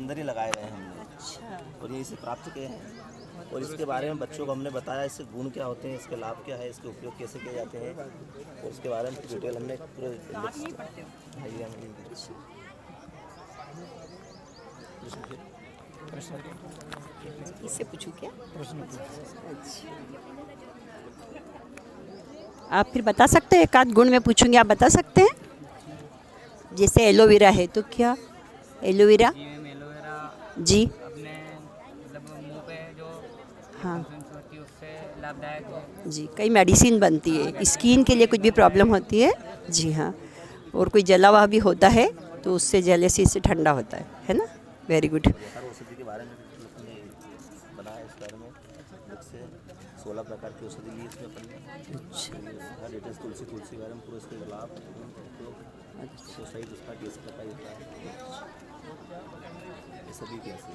अंदर ही लगाए गए हैं हमने। अच्छा, और ये इसे प्राप्त किए हैं और इसके बारे में बच्चों को हमने बताया, इससे गुण क्या होते हैं, इसके लाभ क्या है, इसके उपयोग कैसे किए जाते हैं और उसके बारे में डिटेल हमने पूरे आप नहीं पढ़ते हो? हाँ, ये हम इससे पूछूं क्या? अच्छा, आप फिर बता सकते हैं? एक आध गुण में पूछूंगी, आप बता सकते हैं? जैसे एलोवेरा है तो क्या एलोवेरा? जी मैम, एलोवेरा जी अपने मतलब मुंह पे जो हाँ फंक्शंस होती है उससे लाभदायक है। जी, कई मेडिसिन बनती है स्किन के लिए, कुछ भी प्रॉब्लम होती है। जी हाँ, और कोई जला हुआ भी होता है तो उससे जले से इससे ठंडा होता है ना? Very good. हर औषधि के बारे में हमने बनाया इस बारे में अलग से 16 प्रकार की औषधि ली इसमें अपन ने। हर डिटेल्स तुलसी के बारे में पूरा इसके लाभ तो सही उसका टेस्ट बताई होता है ये सभी कैसे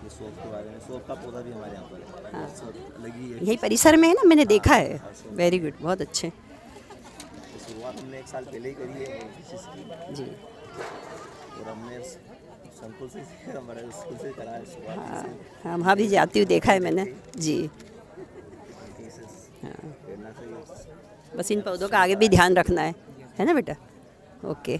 ये सौंफ के बारे में, सौंफ का पौधा भी हमारे यहाँ पर है। हाँ। सौंफ लगी है यही परिसर में है ना, मैंने देखा है। वेरी गुड, बहुत अच्छे। तो शुरुआत हमने 1 साल पहले ही करी है इसकी जी और हमने संकुल से हमारे स्कूल से करा है शुरुआत हाँ, हाँ वहाँ भी जाती हूँ, देखा है मैंने जी। हाँ, प्रेरणा से बस इन पौधों का आगे भी ध्यान रखना है ना बेटा? ओके।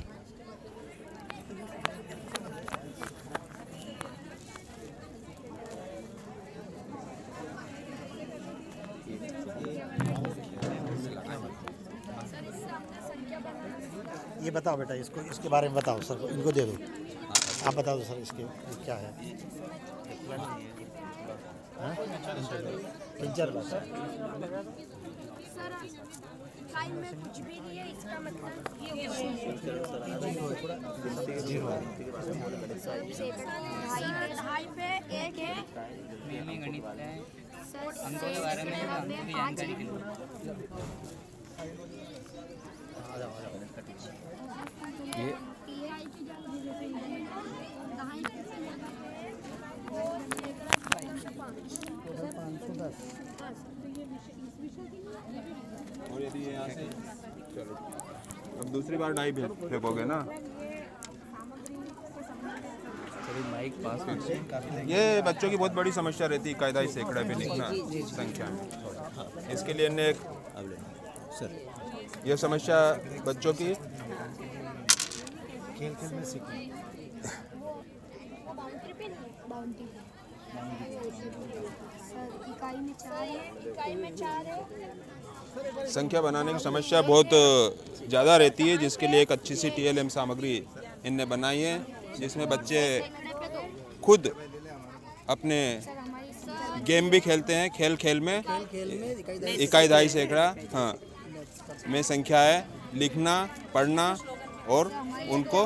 ये बताओ बेटा, इसको इसके बारे में बताओ सर को, इनको दे दो। आप बता दो सर इसके ये क्या है? हाँ? पिंचर बस। हाई में कुछ भी नहीं है, इसका मतलब ये हाई पे एक है में गणित है, अंकों के बारे में हमको भी जानकारी मिली। और यदि यहाँ से चलो अब दूसरी बार डाई फेंकोगे ना, ये बच्चों की बहुत बड़ी समस्या रहती है कायदा सैकड़े पे लिखना संख्या में। इसके लिए हमने एक सर ये समस्या बच्चों की खेल खेल में सीखो। इकाई में 4 है। संख्या बनाने की समस्या बहुत ज़्यादा रहती है, जिसके लिए एक अच्छी सी TLM सामग्री इनने बनाई है, जिसमें बच्चे खुद अपने गेम भी खेलते हैं। खेल खेल में इकाई दहाई सैकड़ा हाँ में संख्या है लिखना पढ़ना और उनको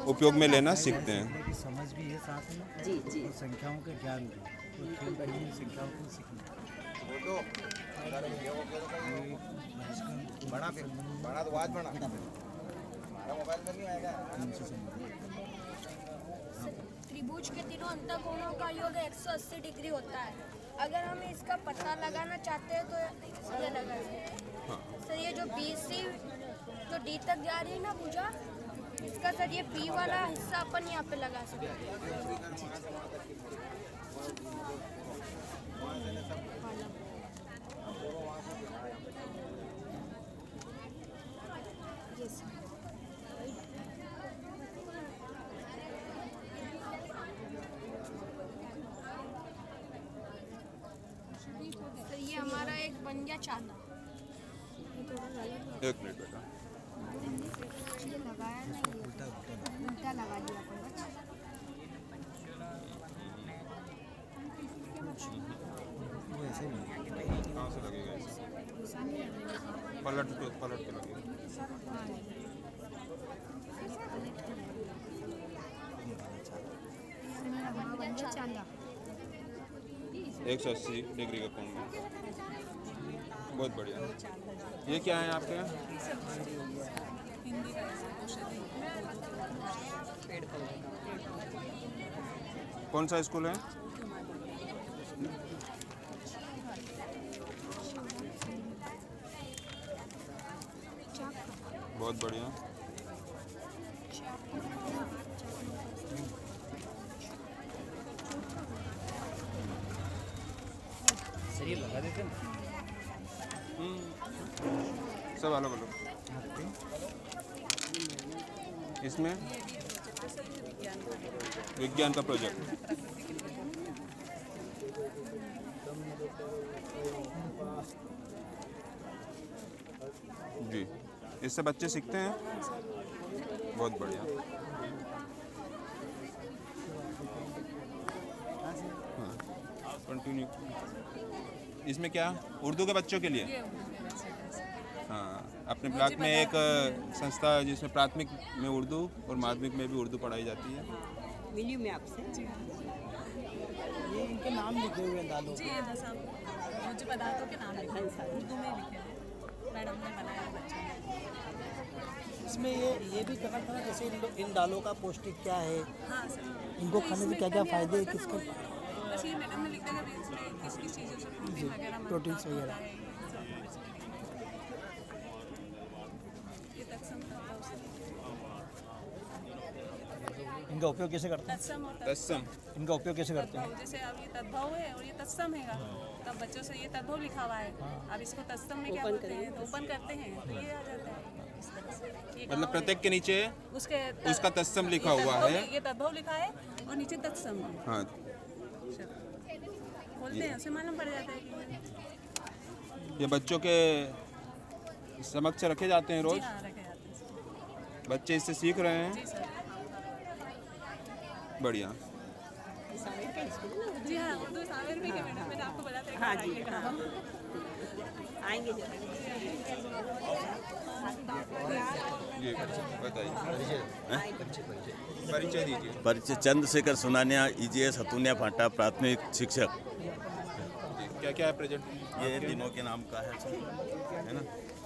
उपयोग में लेना सीखते हैं। समझ भी है साथ में जी जी और संख्याओं के ज्ञान भी, तो खेल खेल में संख्याओं को सीखना। त्रिभुज के तीनों अंतःकोणों का योग 180 डिग्री होता है। अगर हम इसका पता लगाना चाहते हैं तो ये लगा सकते हैं। सर ये जो BC जो D तक जा रही है ना भुजा, इसका सर ये P वाला हिस्सा अपन यहाँ पे लगा सकते हैं। सर ये हमारा एक बन गया चांदा। एक मिनट बेटा, ये लगाया नहीं, उल्टा लगा दिया अपन बस। कहाँ से लगेगा इसे? पलट के लगेगा। बन गया चांदा। 180 डिग्री का कोण में, बहुत बढ़िया। ये क्या है आपके यहाँ? कौन सा स्कूल है? बहुत बढ़िया। सब अलग अलग। इसमें विज्ञान का प्रोजेक्ट। जी, इससे बच्चे सीखते हैं। बहुत बढ़िया। कंटिन्यू। इसमें क्या उर्दू के बच्चों के लिए? हाँ, अपने ब्लॉक में एक संस्था है जिसमें प्राथमिक में उर्दू और माध्यमिक में भी उर्दू पढ़ाई जाती है। मिली मैं आपसे ये इनके नाम लिखे हुए हैं दालों जी, ये दस मुझे पदार्थों के नाम लिखे हैं, उर्दू में लिखे हैं, मैडम ने बनाया बच्चों ने। इसमें ये भी करना था ना, जैसे इन दालों का पौष्टिक क्या है, हाँ सर, इनको खाने से क्या क्या फायदे हैं, किसका बस ये मैडम ने लिख देगा भी इसमें किस किस चीज़ों से प्रोटीन वगैरह प्रोटीन्स वगैरह। ये तत्सम करता है उसे। इनका उपयोग कैसे करते हैं? तत्सम और तत्सम। इनका उपयोग कैसे करते हैं? तद्भव, जैसे अब ये तद्भव है और ये तत्सम हैगा, तब बच्चों से ये तद्भव लिखा हुआ है, अब इसको तत्सम में क्या बोलते हैं, तो ओपन करते हैं तो ये आ जाता है इस तरह से। ये मतलब प्रत्येक के नीचे उसके उसका तत्सम लिखा ये हुआ तद्भव, है। ये तद्भव लिखा है और नीचे तत्सम है। हाँ, बोलते हैं उसे मालूम पड़ जाता है कि ये बच्चों के समक्ष रखे जाते हैं जी रोज। हाँ, रखे जाते हैं सर। बच्चे इससे सीख रहे हैं। जी सर, बढ़िया। जी हाँ, उर्दू सावेर में के मैडम, मैंने आपको बताया था। हाँ जी, हाँ आएंगे जब। जी बताइए, परिचय दीजिए। परिचय चंद्रशेखर सुनानिया, EGS हतुनिया फाटा, प्राथमिक शिक्षक। क्या क्या है प्रेजेंट? ये दिनों के नाम का है ना,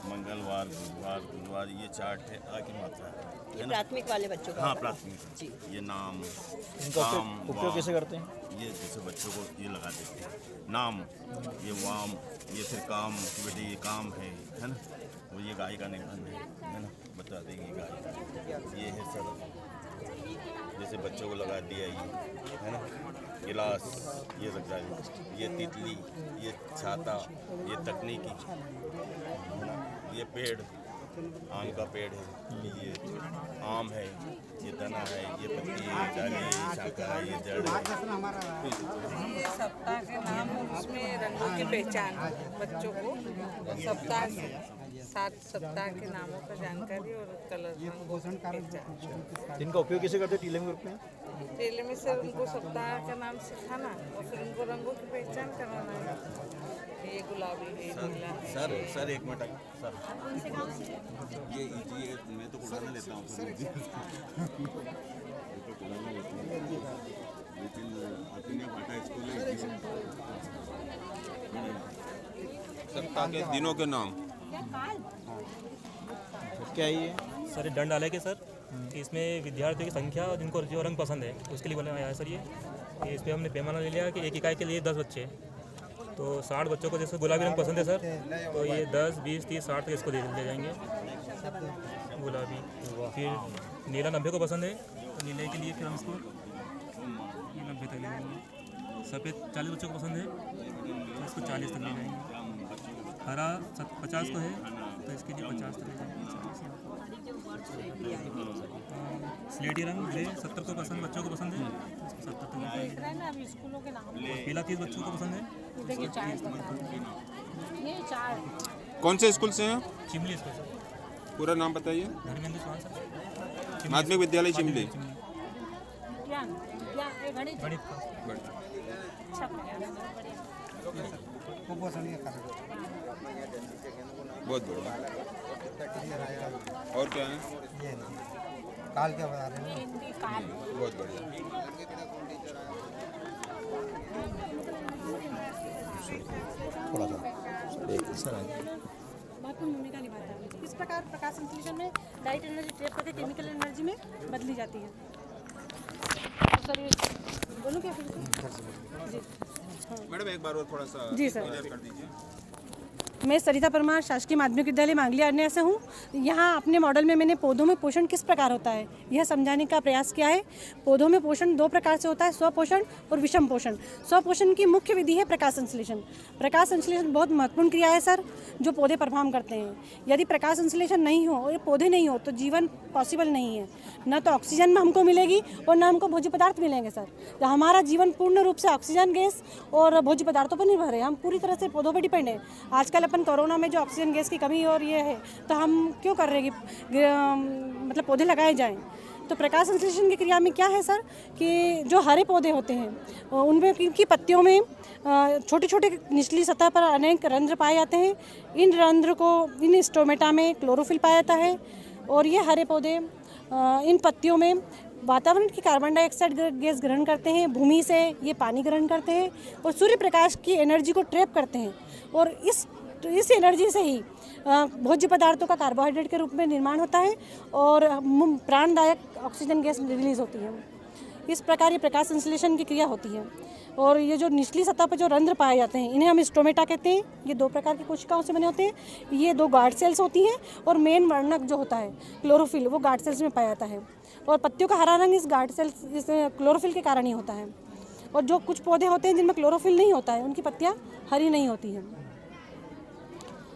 मंगलवार, बुधवार, गुरुवार, ये चार्ट है, आ की मात्रा है ये ना। प्राथमिक वाले बच्चों का हाँ, होता है। प्राथमिक। ये नाम, इनका काम, उपयोग कैसे करते हैं? ये जैसे बच्चों को ये लगा देते हैं नाम, ये वाम, ये फिर काम कि बेटे ये काम है ना, वो ये गाय का निधन है ना, बता देंगे गाय। ये है सर, जैसे बच्चों को लगा दिया ये है ना, गिलास ये लग रहा है, ये तितली, ये छाता, ये तकनीकी है ना, ये पेड़ आम का पेड़ है, ये आम है, ये तना है, ये पत्ती है, डाली है, शाखा है, ये जड़ है। ये सप्ताह के नाम और उसमें रंगों की पहचान बच्चों को सप्ताह 7 सप्ताह के नामों का जानकारी और कलर रंगों की पहचान। इनका उपयोग कैसे करते हैं टीले ग्रुप में? टेले में सर उनको सप्ताह का नाम सिखाना और फिर उनको रंगों की पहचान कराना है, ये गुलाबी है, नीला है। सर एक मिनट सर, ये मैं तो उड़ाना लेता हूँ सर, लेकिन अपने फाटा स्कूल सप्ताह के दिनों के नाम। क्या है ये? सर दंड डाले के सर कि इसमें विद्यार्थियों की संख्या और जिनको जो रंग पसंद है उसके लिए बनाया है सर ये इस पर हमने पैमाना ले लिया कि एक इकाई के लिए 10 बच्चे, तो 60 बच्चों को जैसे गुलाबी रंग पसंद है सर, तो ये 10, 20, 30, 60 तक इसको दे जाएंगे गुलाबी। फिर नीला 90 को पसंद है, तो नीले के लिए फिर हम इसको 90 तक ले जाएंगे। सफ़ेद 40 बच्चों को पसंद है, तो इसको 40 तक ले जाएंगे। हरा 50 को है, तो इसके लिए 50 तक ले जाएंगे। स्लेटी रंग ग्रे 70 को पसंद, बच्चों को पसंद है, 70 तक ले जाएंगे। स्कूलों के नाम पीला 30 बच्चों को पसंद है। देखिए 4 ये 4 कौन से स्कूल से हैं? चिमली इसको सर, पूरा नाम बताइए। धर्मेंद्र चौहान सर, माध्यमिक विद्यालय चिमली। विज्ञान गणित गणित अच्छा बहुत बढ़िया। और क्या है? काल क्या बता रहे हैं? हिंदी काल बहुत बढ़िया। थोड़ा सा महत्वपूर्ण भूमिका निभाता है। इस प्रकार प्रकाश संश्लेषण में लाइट एनर्जी ट्रैप करके केमिकल एनर्जी में बदली जाती है। सर ये बोलूँ क्या फिर? जी मैडम एक बार और थोड़ा सा जी सर। क्लियर कर दीजिए। मैं सरिता परमार शासकीय माध्यमिक विद्यालय मांगली अन्य से हूँ। यहाँ अपने मॉडल में मैंने पौधों में पोषण किस प्रकार होता है यह समझाने का प्रयास किया है। पौधों में पोषण दो प्रकार से होता है, स्वपोषण और विषम पोषण। स्वपोषण की मुख्य विधि है प्रकाश संश्लेषण। प्रकाश संश्लेषण बहुत महत्वपूर्ण क्रिया है सर, जो पौधे परफॉर्म करते हैं। यदि प्रकाश संश्लेषण नहीं हो और ये पौधे नहीं हो तो जीवन पॉसिबल नहीं है। न तो ऑक्सीजन में हमको मिलेगी और न हमको भोज्य पदार्थ मिलेंगे सर। तो हमारा जीवन पूर्ण रूप से ऑक्सीजन गैस और भोज्य पदार्थों पर निर्भर है। हम पूरी तरह से पौधों पर डिपेंड है। आजकल अपन कोरोना में जो ऑक्सीजन गैस की कमी और ये है तो हम क्यों कर रहे हैं मतलब पौधे लगाए जाएं। तो प्रकाश संश्लेषण की क्रिया में क्या है सर कि जो हरे पौधे होते हैं उनमें की पत्तियों में छोटे छोटे निचली सतह पर अनेक रंध्र पाए जाते हैं। इन रंध्र को इन स्टोमेटा में क्लोरोफिल पाया जाता है और ये हरे पौधे इन पत्तियों में वातावरण की कार्बन डाइऑक्साइड गैस ग्रहण करते हैं, भूमि से ये पानी ग्रहण करते हैं और सूर्य प्रकाश की एनर्जी को ट्रैप करते हैं और इस एनर्जी से ही भोज्य पदार्थों का कार्बोहाइड्रेट के रूप में निर्माण होता है और प्राणदायक ऑक्सीजन गैस रिलीज होती है। इस प्रकार ये प्रकाश संश्लेषण की क्रिया होती है। और ये जो निचली सतह पर जो रंध्र पाए जाते हैं इन्हें हम स्टोमेटा कहते हैं। ये दो प्रकार की कोशिकाओं से बने होते हैं। ये दो गार्ड सेल्स होती हैं और मेन वर्णक जो होता है क्लोरोफिल वो गार्ड सेल्स में पाया जाता है और पत्तियों का हरा रंग इस गार्ड सेल्स इस क्लोरोफिल के कारण ही होता है। और जो कुछ पौधे होते हैं जिनमें क्लोरोफिल नहीं होता है उनकी पत्तियाँ हरी नहीं होती हैं।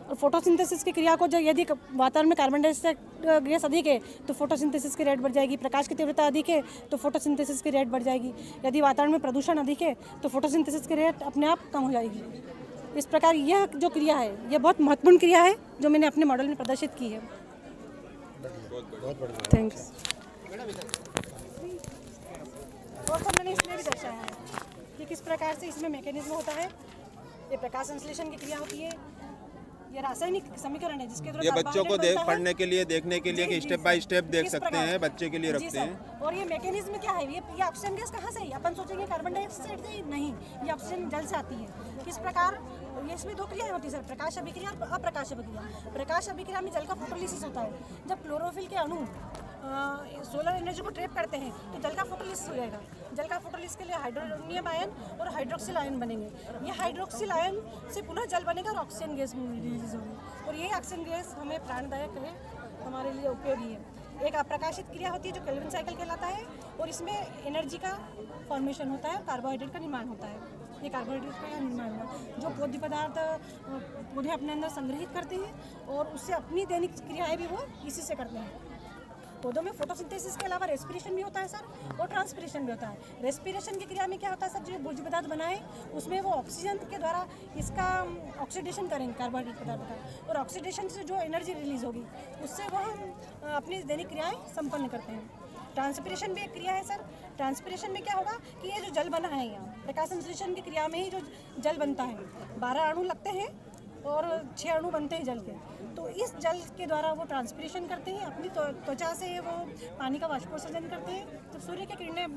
और फोटोसिंथेसिस की क्रिया को जब यदि वातावरण में कार्बन डाइऑक्साइड गैस अधिक है तो फोटोसिंथेसिस की रेट बढ़ जाएगी। प्रकाश की तीव्रता अधिक है तो फोटोसिंथेसिस की रेट बढ़ जाएगी। यदि वातावरण में प्रदूषण अधिक है तो फोटोसिंथेसिस की रेट अपने आप कम हो जाएगी। इस प्रकार यह जो क्रिया है यह बहुत महत्वपूर्ण क्रिया है जो मैंने अपने मॉडल में प्रदर्शित की है। थैंक्स। और सब मैंने इसमें भी दर्शाया है कि किस प्रकार से इसमें मैकेनिज्म होता है। ये प्रकाश संश्लेषण की क्रिया होती है। ये रासायनिक समीकरण है जिसके द्वारा ये बच्चों को पढ़ने के लिए देखने के लिए कि स्टेप बाय स्टेप देख सकते हैं, बच्चे के लिए रखते हैं। और ये मैकेनिज्म क्या है, ये ऑक्सीजन गैस कहाँ से है? अपन सोचेंगे कार्बन डाइऑक्साइड से, नहीं, ये ऑक्सीजन जल से आती है। किस प्रकार ये इसमें दो क्रियाएं होती है सर, प्रकाश अभिक्रिया और अप्रकाश अभिक्रिया। प्रकाश अभिक्रिया में जल का फोटोलिसिस होता है। जब क्लोरोफिल के अणु सोलर एनर्जी को ट्रैप करते हैं तो जल का फोटोलिसिस हो जाएगा। जल का फोटोलिसिस के लिए हाइड्रोनियम आयन और हाइड्रोक्सिल आयन बनेंगे। ये हाइड्रोक्सिल आयन से पुनः जल बनेगा और ऑक्सीजन गैस रिलीज होगी। और ये ऑक्सीजन गैस हमें प्राणदायक है, हमारे लिए उपयोगी है। एक अप्रकाशित क्रिया होती है जो केल्विन साइकिल कहलाता है और इसमें एनर्जी का फॉर्मेशन होता है, कार्बोहाइड्रेट का निर्माण होता है। ये कार्बोहाइड्रेट का निर्माण हुआ जो भोज्य पदार्थ पौधे अपने अंदर संग्रहित करते हैं और उससे अपनी दैनिक क्रियाएं भी वो इसी से करते हैं। पौधों में फोटोसिंथेसिस के अलावा रेस्पिरेशन भी होता है सर और ट्रांसपिरेशन भी होता है। रेस्पिरेशन की क्रिया में क्या होता है सर, जो भोज्य पदार्थ बनाए उसमें वो ऑक्सीजन के द्वारा इसका ऑक्सीडेशन करेंगे कार्बोहाइड्रेट पदार्थ का, और ऑक्सीडेशन से जो एनर्जी रिलीज होगी उससे वो हम अपनी दैनिक क्रियाएँ संपन्न करते हैं। ट्रांसपिरेशन भी एक क्रिया है सर। ट्रांसपिरेशन में क्या होगा कि ये जो जल बना है यहाँ प्रकाश संश्लेषण की क्रिया में ही जो जल बनता है, 12 अणु लगते हैं और 6 अणु बनते हैं जल के। तो इस जल के द्वारा वो ट्रांसपिरेशन करते हैं, अपनी त्वचा से वो पानी का वाष्पोत्सर्जन करते हैं। जब सूर्य की किरणें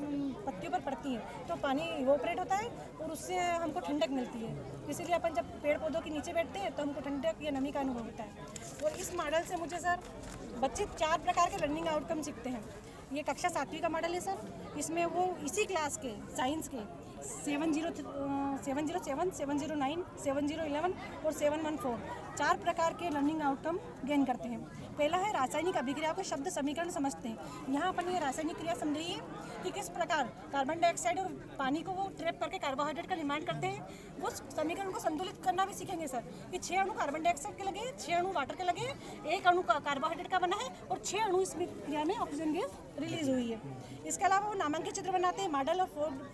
पत्तियों पर पड़ती हैं तो पानी इवोपरेट होता है और उससे हमको ठंडक मिलती है। इसीलिए अपन जब पेड़ पौधों के नीचे बैठते हैं तो हमको ठंडक या नमी का अनुभव होता है। और इस मॉडल से मुझे सर बच्चे 4 प्रकार के लर्निंग आउटकम सीखते हैं। ये कक्षा 7वीं का मॉडल है सर। इसमें वो इसी क्लास के साइंस के 707, 709, 7011 और 714 4 प्रकार के लर्निंग आउटकम गेन करते हैं। पहला है रासायनिक अभिक्रिया को शब्द समीकरण समझते हैं। यहाँ अपन ये रासायनिक क्रिया समझिए कि किस प्रकार कार्बन डाइऑक्साइड और पानी को वो ट्रैप करके कार्बोहाइड्रेट का निर्माण करते हैं। वो समीकरण को संतुलित करना भी सीखेंगे सर कि 6 अणु कार्बन डाइऑक्साइड के लगे, 6 अणु वाटर के लगे, 1 अणु कार्बोहाइड्रेट का बना है और 6 अणु इस क्रिया में ऑक्सीजन गैस रिलीज हुई है। इसके अलावा वो नामांकित चित्र बनाते हैं, मॉडल और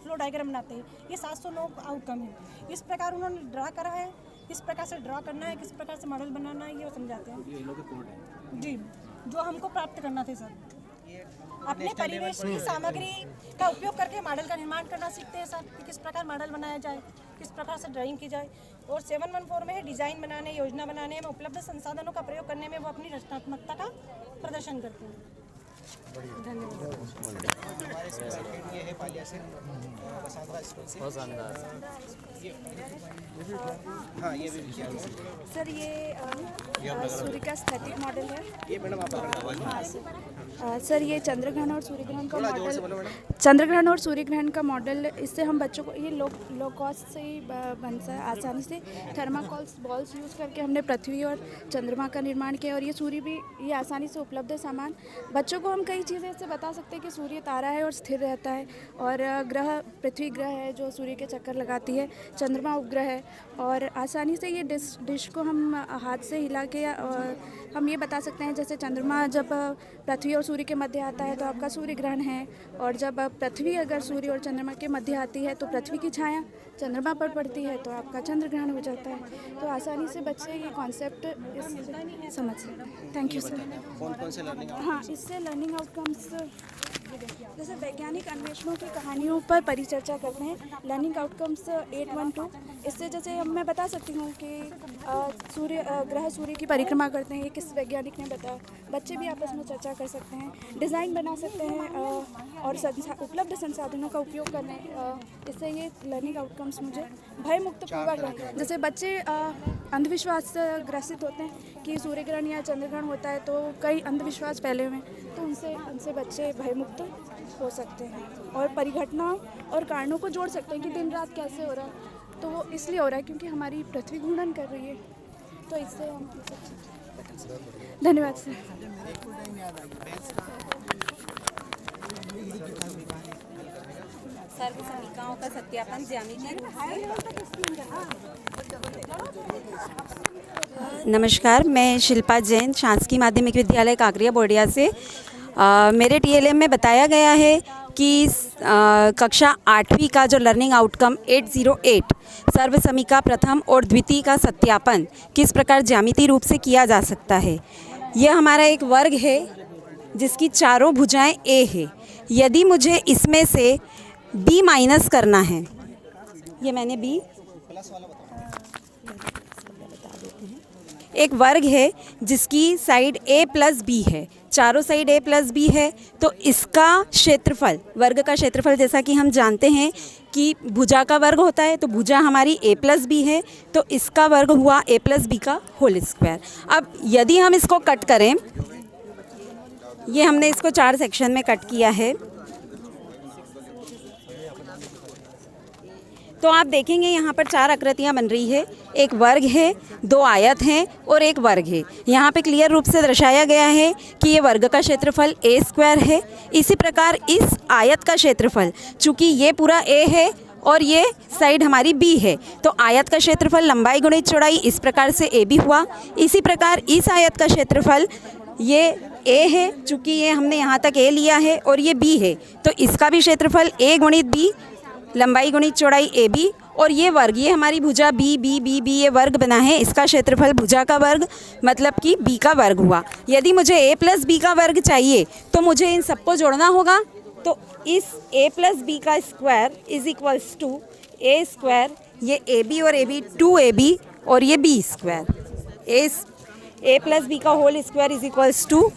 फ्लो डायग्राम बनाते हैं। ये 709 आउटकम है। इस प्रकार उन्होंने ड्रा करा है, किस प्रकार से ड्रा करना है, किस प्रकार से मॉडल बनाना है, ये वो समझाते हैं जी, जो हमको प्राप्त करना थे सर। अपने परिवेश की सामग्री का उपयोग करके मॉडल का निर्माण करना सीखते हैं सर कि किस प्रकार मॉडल बनाया जाए, किस प्रकार से ड्राइंग की जाए। और 714 में है डिज़ाइन बनाने, योजना बनाने में उपलब्ध संसाधनों का प्रयोग करने में वो अपनी रचनात्मकता का प्रदर्शन करते हैं। हाँ ये भी सर, ये सूर्य का स्थैतिक मॉडल है। ये मैडम आप हाँ सर, सर ये चंद्रग्रहण और सूर्यग्रहण का मॉडल इससे हम बच्चों को ये लो कॉस्ट से ही बनता है। आसानी से थर्माकोल्स बॉल्स यूज़ करके हमने पृथ्वी और चंद्रमा का निर्माण किया और ये सूर्य भी ये आसानी से उपलब्ध है सामान। बच्चों को हम कई चीज़ें इससे बता सकते हैं कि सूर्य तारा है और स्थिर रहता है, और ग्रह पृथ्वी ग्रह है जो सूर्य के चक्कर लगाती है, चंद्रमा उपग्रह है, और आसानी से ये डिश को हम हाथ से हिला के हम ये बता सकते हैं जैसे चंद्रमा जब पृथ्वी और सूर्य के मध्य आता है तो आपका सूर्य ग्रहण है, और जब पृथ्वी अगर सूर्य और चंद्रमा के मध्य आती है तो पृथ्वी की छाया चंद्रमा पर पड़ती है तो आपका चंद्र ग्रहण हो जाता है। तो आसानी से बच्चे ये कॉन्सेप्ट समझ सकते हैं। Thank you sir. कौन से लर्निंग? हाँ, इससे लर्निंग आउटकम्स जैसे वैज्ञानिक अन्वेषणों की कहानियों पर परिचर्चा करते हैं। लर्निंग आउटकम्स 812 इससे जैसे मैं बता सकती हूँ कि ग्रह सूर्य की परिक्रमा करते हैं, ये किस वैज्ञानिक ने बताया। बच्चे भी आपस में चर्चा कर सकते हैं, डिज़ाइन बना सकते हैं और उपलब्ध संसाधनों का उपयोग करने इससे ये लर्निंग आउटकम्स मुझे भय मुक्त पूर्वक। जैसे बच्चे अंधविश्वास से ग्रसित होते हैं कि सूर्य ग्रहण या चंद्र ग्रहण होता है तो कई अंधविश्वास फैले हुए हैं, तो उनसे बच्चे भयमुक्त हो सकते हैं और परिघटनाओं और कारणों को जोड़ सकते हैं कि दिन रात कैसे हो रहा है। तो वो इसलिए हो रहा है क्योंकि हमारी पृथ्वी घूर्णन कर रही है, तो इससे हम धन्यवाद सर। सर्व समीकरणों का सत्यापन ज्यामितीय रूप से। नमस्कार, मैं शिल्पा जैन, शासकीय माध्यमिक विद्यालय काकरिया बोर्डिया से। मेरे TLM में बताया गया है कि कक्षा 8वीं का जो लर्निंग आउटकम 808 सर्व समीका प्रथम और द्वितीय का सत्यापन किस प्रकार ज्यामितीय रूप से किया जा सकता है। यह हमारा एक वर्ग है जिसकी चारों भुजाएं A है। यदि मुझे इसमें से B माइनस करना है, ये मैंने B एक वर्ग है जिसकी साइड A प्लस B है, चारों साइड A प्लस B है, तो इसका क्षेत्रफल, वर्ग का क्षेत्रफल जैसा कि हम जानते हैं कि भुजा का वर्ग होता है, तो भुजा हमारी A प्लस B है, तो इसका वर्ग हुआ A प्लस B का होल स्क्वायर। अब यदि हम इसको कट करें, ये हमने इसको 4 सेक्शन में कट किया है, तो आप देखेंगे यहाँ पर 4 आकृतियाँ बन रही है। एक वर्ग है, 2 आयत हैं और एक वर्ग है। यहाँ पे क्लियर रूप से दर्शाया गया है कि ये वर्ग का क्षेत्रफल A स्क्वायर है। इसी प्रकार इस आयत का क्षेत्रफल, चूँकि ये पूरा A है और ये साइड हमारी B है, तो आयत का क्षेत्रफल लंबाई गुणित चौड़ाई इस प्रकार से AB हुआ। इसी प्रकार इस आयत का क्षेत्रफल ये A है, चूँकि ये हमने यहाँ तक A लिया है और ये B है, तो इसका भी क्षेत्रफल A गुणित B, लंबाई गुणित चौड़ाई AB, और ये वर्ग, ये हमारी भुजा B B B B ये वर्ग बना है, इसका क्षेत्रफल भुजा का वर्ग मतलब कि B का वर्ग हुआ। यदि मुझे A प्लस B का वर्ग चाहिए तो मुझे इन सबको जोड़ना होगा, तो इस A प्लस B का square is equals to A square, ये AB और AB 2AB और ये B square, A plus B का whole square is equals to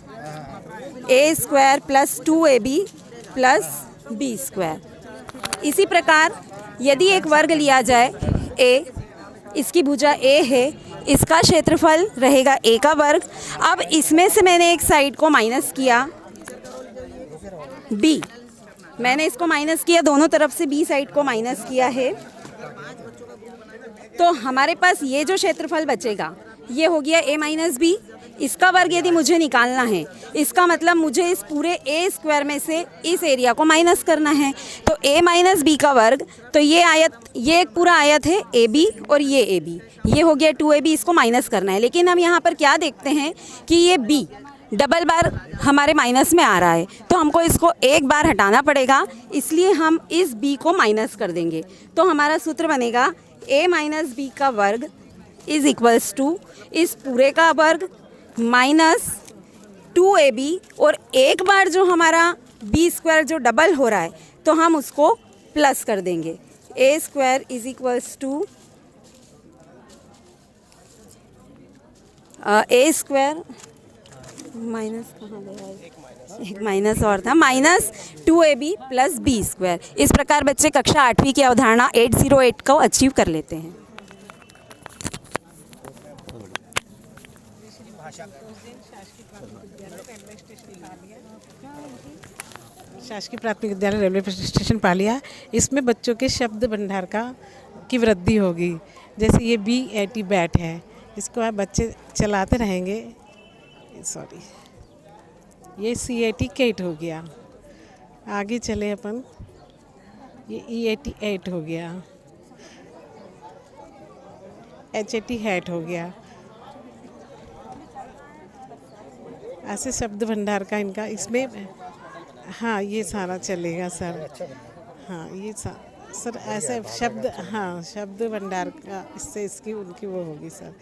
A square plus 2AB plus B square. इसी प्रकार यदि एक वर्ग लिया जाए A, इसकी भुजा A है, इसका क्षेत्रफल रहेगा A का वर्ग। अब इसमें से मैंने एक साइड को माइनस किया B, मैंने इसको माइनस किया, दोनों तरफ से B साइड को माइनस किया है, तो हमारे पास ये जो क्षेत्रफल बचेगा ये हो गया A माइनस B। इसका वर्ग यदि मुझे निकालना है, इसका मतलब मुझे इस पूरे A स्क्वायर में से इस एरिया को माइनस करना है, तो A माइनस B का वर्ग, तो ये आयत, ये एक पूरा आयत है AB और ये AB, ये हो गया 2AB, इसको माइनस करना है। लेकिन हम यहाँ पर क्या देखते हैं कि ये B डबल बार हमारे माइनस में आ रहा है, तो हमको इसको एक बार हटाना पड़ेगा, इसलिए हम इस B को माइनस कर देंगे। तो हमारा सूत्र बनेगा A माइनस B का वर्ग इज इक्वल्स टू इस पूरे का वर्ग माइनस 2AB, और एक बार जो हमारा B स्क्वायर जो डबल हो रहा है तो हम उसको प्लस कर देंगे। A square is equals to A square minus कहाँ गया है, एक माइनस और था, minus 2AB plus B square. इस प्रकार बच्चे कक्षा 8वीं की अवधारणा 808 को अचीव कर लेते हैं। शासकीय प्राथमिक विद्यालय का एमएस टेस्ट निकाल लिया। शासकीय प्राथमिक विद्यालय रेलवे स्टेशन पालिया, इसमें बच्चों के शब्द भंडार की वृद्धि होगी। जैसे ये BAT बैट है, इसको आप बच्चे चलाते रहेंगे। सॉरी, ये CAT केट हो गया। आगे चले अपन, ये EAT एट हो गया, HAT हैट हो गया। ऐसे शब्द भंडार का इनका इसमें, हाँ ये सारा चलेगा सर। हाँ ये सर ऐसे शब्द, हाँ शब्द भंडार का, इससे इसकी उनकी वो होगी सर।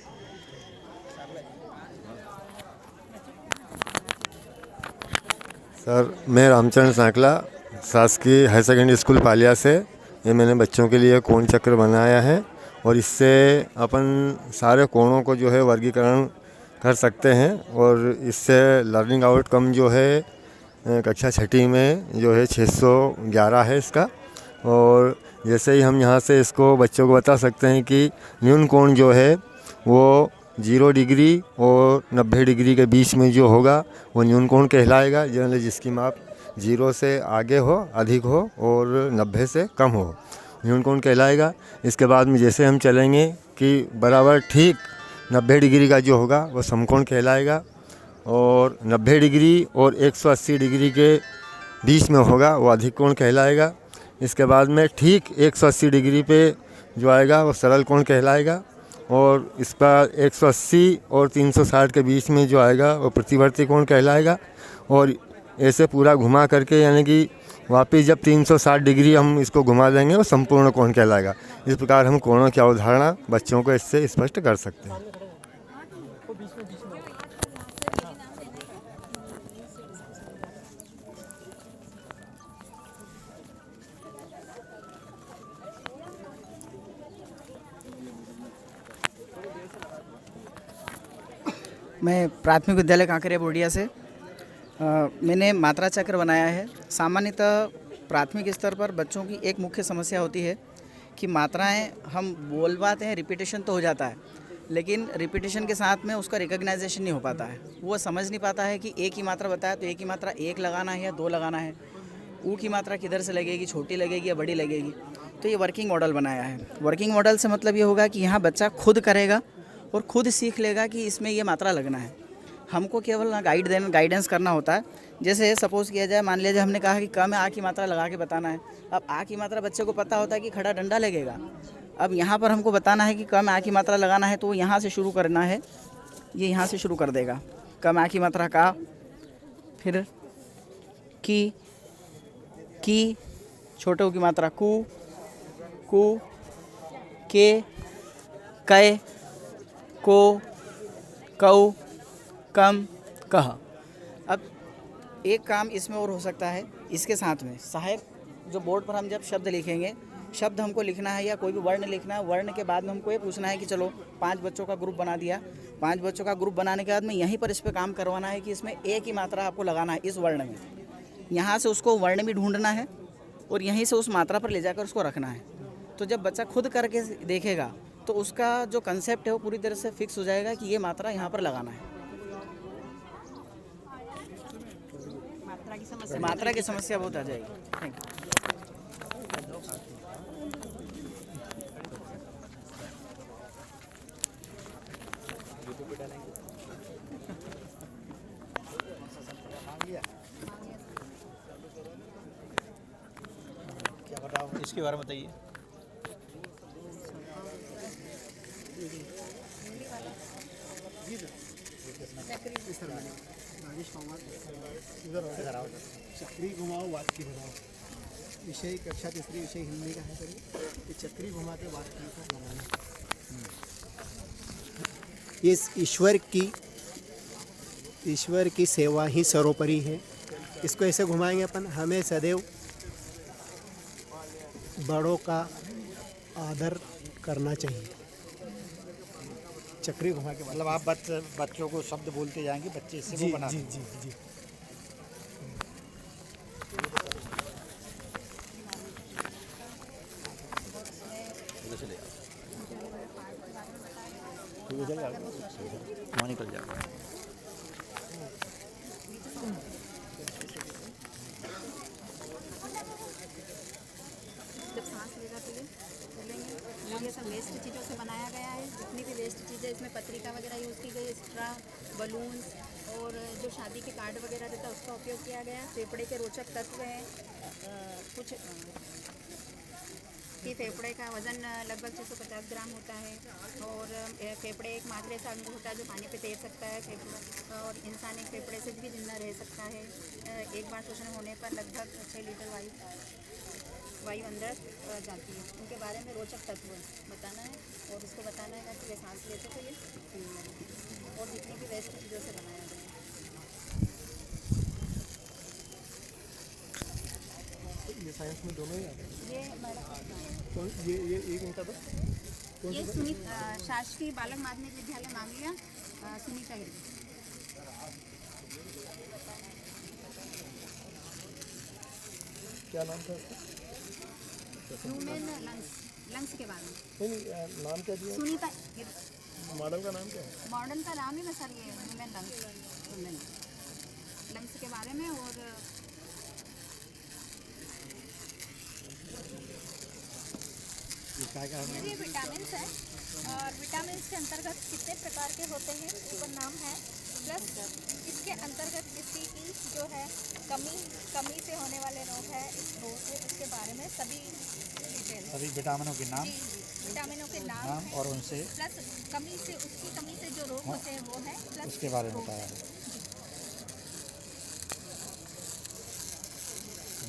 सर मैं रामचंद्र सांकला, शासकीय हायर सेकेंडरी स्कूल पालिया से। ये मैंने बच्चों के लिए कोण चक्र बनाया है और इससे अपन सारे कोणों को जो है वर्गीकरण कर सकते हैं और इससे लर्निंग आउटकम जो है कक्षा छठी में जो है 611 है इसका। और जैसे ही हम यहाँ से इसको बच्चों को बता सकते हैं कि न्यून कोण जो है वो 0 डिग्री और 90 डिग्री के बीच में जो होगा वो न्यून कोण कहलाएगा, जिसकी माप 0 से आगे हो, अधिक हो और 90 से कम हो, न्यून कोण कहलाएगा। इसके बाद में जैसे हम चलेंगे कि बराबर ठीक 90 डिग्री का जो होगा वो समकोण कहलाएगा और 90 डिग्री और 180 डिग्री के बीच में होगा वो अधिक कोण कहलाएगा। इसके बाद में ठीक 180 डिग्री पे जो आएगा वो सरल कोण कहलाएगा और इसका 180 और 360 के बीच में जो आएगा वो प्रतिवर्ती कोण कहलाएगा। और ऐसे पूरा घुमा करके यानी कि वापस जब 360 डिग्री हम इसको घुमा देंगे वो संपूर्ण कोण कहलाएगा। इस प्रकार हम कोणों की अवधारणा बच्चों को इससे स्पष्ट कर सकते हैं। मैं प्राथमिक विद्यालय कांकरिया बोडिया से मैंने मात्रा चक्र बनाया है। सामान्यतः प्राथमिक स्तर पर बच्चों की एक मुख्य समस्या होती है कि मात्राएं हम बोल पाते हैं, रिपीटेशन तो हो जाता है, लेकिन रिपीटेशन के साथ में उसका रिकग्नाइजेशन नहीं हो पाता है। वो समझ नहीं पाता है कि एक ही मात्रा बताया तो एक ही मात्रा 1 लगाना है या 2 लगाना है, ऊ की मात्रा किधर से लगेगी, छोटी लगेगी या बड़ी लगेगी। तो ये वर्किंग मॉडल बनाया है। वर्किंग मॉडल से मतलब ये होगा कि यहाँ बच्चा खुद करेगा और खुद सीख लेगा कि इसमें ये मात्रा लगना है। हमको केवल गाइडेंस करना होता है। जैसे सपोज़ किया जाए, मान लीजिए हमने कहा कि क में आ की मात्रा लगा के बताना है। अब आ की मात्रा बच्चे को पता होता है कि खड़ा डंडा लगेगा। अब यहाँ पर हमको बताना है कि क में आ की मात्रा लगाना है, तो वो यहाँ से शुरू करना है, ये यहाँ से शुरू कर देगा। क में आ की मात्रा का, फिर की, छोटे ऊ की मात्रा कु, के, कै, को, कऊ, कम, कह। अब एक काम इसमें और हो सकता है, इसके साथ में सहायक जो बोर्ड पर हम जब शब्द लिखेंगे, शब्द हमको लिखना है या कोई भी वर्ण लिखना है, वर्ण के बाद में हमको ये पूछना है कि चलो 5 बच्चों का ग्रुप बना दिया। 5 बच्चों का ग्रुप बनाने के बाद में यहीं पर इस पर काम करवाना है कि इसमें एक ही मात्रा आपको लगाना है इस वर्ण में। यहाँ से उसको वर्ण भी ढूंढना है और यहीं से उस मात्रा पर ले जाकर उसको रखना है। तो जब बच्चा खुद करके देखेगा तो उसका जो कंसेप्ट है वो पूरी तरह से फिक्स हो जाएगा कि ये मात्रा यहाँ पर लगाना है। मात्रा की समस्या बहुत आ जाएगी। Thank you. क्या बताओ इसके बारे में बताइए। चक्री घुमाओ, वाक्य बनाओ। विषय कक्षा 3 विषय हिंदी का है सर। ये चक्री घुमा के वाक्य को बनाना। ये ईश्वर की सेवा ही सर्वोपरि है। इसको ऐसे घुमाएंगे अपन, हमें सदैव बड़ों का आदर करना चाहिए। चक्री घुमा के, मतलब आप बच्चों को शब्द बोलते जाएंगे, बच्चे इससे वो बना। जी जी जी। निकल जाएगा। वेस्ट चीज़ों से बनाया गया है। जितनी भी वेस्ट चीज़ें इसमें पत्रिका वगैरह यूज़ की गई, स्ट्रा, बलून्स और जो शादी के कार्ड वगैरह रहता है उसका उपयोग किया गया। फेफड़े के रोचक तत्व हैं कुछ कि फेफड़े का वज़न लगभग 650 ग्राम होता है और फेफड़े एक मात्र ऐसा अंग होता है जो पानी पे तैर सकता है। फेफड़ा और इंसान एक फेफड़े से भी जिंदा रह सकता है। एक बार शोषण होने पर लगभग 6 लीटर वायु अंदर जाती है। उनके बारे में रोचक तत्व बताना है और उसको बताना है कि वे सांस लेते तो ये और जितनी भी वेस्ट चीज़ों से बनाया गया है। ये साइंस में दोनों ही आते हैं। ये मैडम तो ये एक इनका तो ये सुनीत शासकीय बालक माध्यमिक विद्यालय मांगलिया सुनीता हिरवी। क्या नाम था उसका? ह्यूमन लंग्स के बारे में। नहीं नाम क्या दिया? सुनीता मॉडल का नाम क्या है? मॉडर्न का नाम ही मैं सर ये ह्यूमन लंग्स के बारे में। और ये विटामिन है और विटामिन के अंतर्गत कितने प्रकार के होते हैं ऊपर नाम है, प्लस इसके अंतर्गत किसी की जो है कमी से होने वाले रोग है, इस रोग से उसके बारे में सभी डिटेल, सभी विटामिनों के नाम, विटामिनों के नाम और उनसे प्लस उसकी कमी से जो रोग होते हैं वो है, प्लस उसके बारे में बताया है।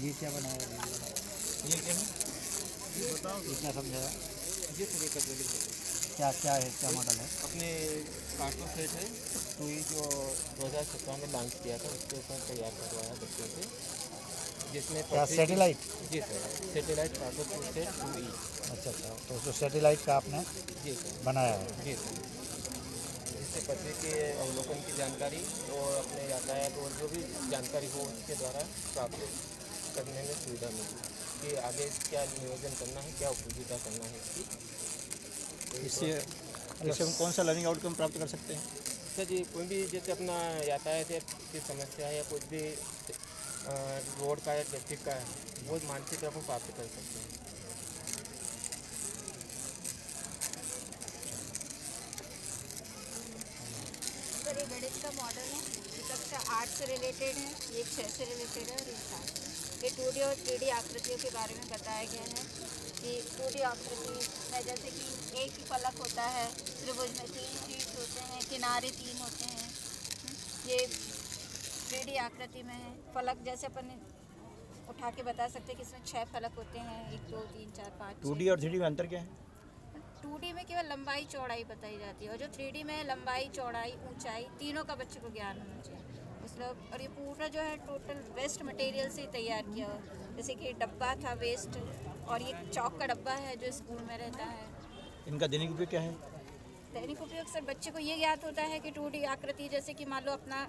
ये क्या बनाया है? ये क्या है? ये बताओ, इतना समझाया ये पूरे कपड़े क्या क्या है, क्या मॉडल है? अपने कार्टून सेट है टूई जो 2017 में लॉन्च किया था, उसके ऊपर तैयार करवाया बच्चों से, जिसमें क्या सैटेलाइट? जी sir, satellite cartoon set 2E। अच्छा, तो जो सैटेलाइट का आपने जी सर बनाया है? जी सर, जिससे पृथ्वी के अवलोकन की जानकारी और अपने यातायात और जो भी जानकारी हो उसके द्वारा प्राप्त करने में सुविधा मिली कि आगे क्या नियोजन करना है, क्या उपयोगिता करना है इसकी। इससे हम कौन सा लर्निंग आउटकम प्राप्त कर सकते हैं? सर जी कोई भी जैसे अपना यातायात की समस्या है या कुछ भी रोड का या ट्रैफिक का है, वो मानसिक हम प्राप्त कर सकते हैं। सर ये गणित का मॉडल है, ये कक्षा 8 से रिलेटेड है, ये 6 से रिलेटेड है और ये 7 से। ये 2D और 3D आकृतियों के बारे में बताया गया है कि 2D आकृति में जैसे कि एक ही फलक होता है, त्रिभुज में 3 शीट्स होते हैं, किनारे 3 होते हैं। ये 3D आकृति में है। फलक जैसे अपन उठा के बता सकते हैं कि इसमें 6 फलक होते हैं, 1 2 3 4 5 2D और 3D में अंतर क्या है? 2D में केवल लंबाई चौड़ाई बताई जाती है और जो 3D में लंबाई चौड़ाई ऊंचाई तीनों का बच्चे को ज्ञान होना चाहिए। मतलब और ये पूरा जो है टोटल वेस्ट मटेरियल से तैयार किया हुआ, जैसे कि डब्बा था वेस्ट और ये चौक का डब्बा है जो स्कूल में रहता है। इनका दैनिक उपयोग क्या है? दैनिक उपयोग सर बच्चे को ये याद होता है कि 2D आकृति, जैसे कि मान लो अपना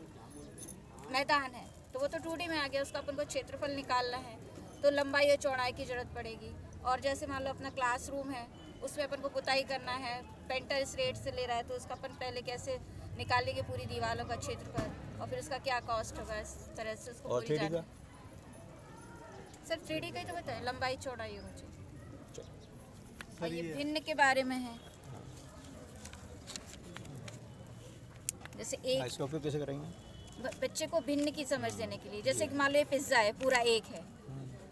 मैदान है तो वो तो 2D में आ गया, उसका अपन को क्षेत्रफल निकालना है तो लंबाई और चौड़ाई की ज़रूरत पड़ेगी। और जैसे मान लो अपना क्लासरूम है, उसमें अपन को पुताई करना है, पेंटर इस रेट से ले रहा है तो उसका अपन पहले कैसे निकालेंगे पूरी दीवारों का क्षेत्रफल और फिर उसका क्या कॉस्ट होगा, इस तरह से उसको और 3D का? सर 3D का ही तो बताया, लंबाई चौड़ाई होनी चाहिए। और ये भिन्न के बारे में है, जैसे एक इसका उपयोग कैसे करेंगे? बच्चे को भिन्न की समझ देने के लिए, जैसे कि मान लो ये पिज्ज़ा है पूरा एक है,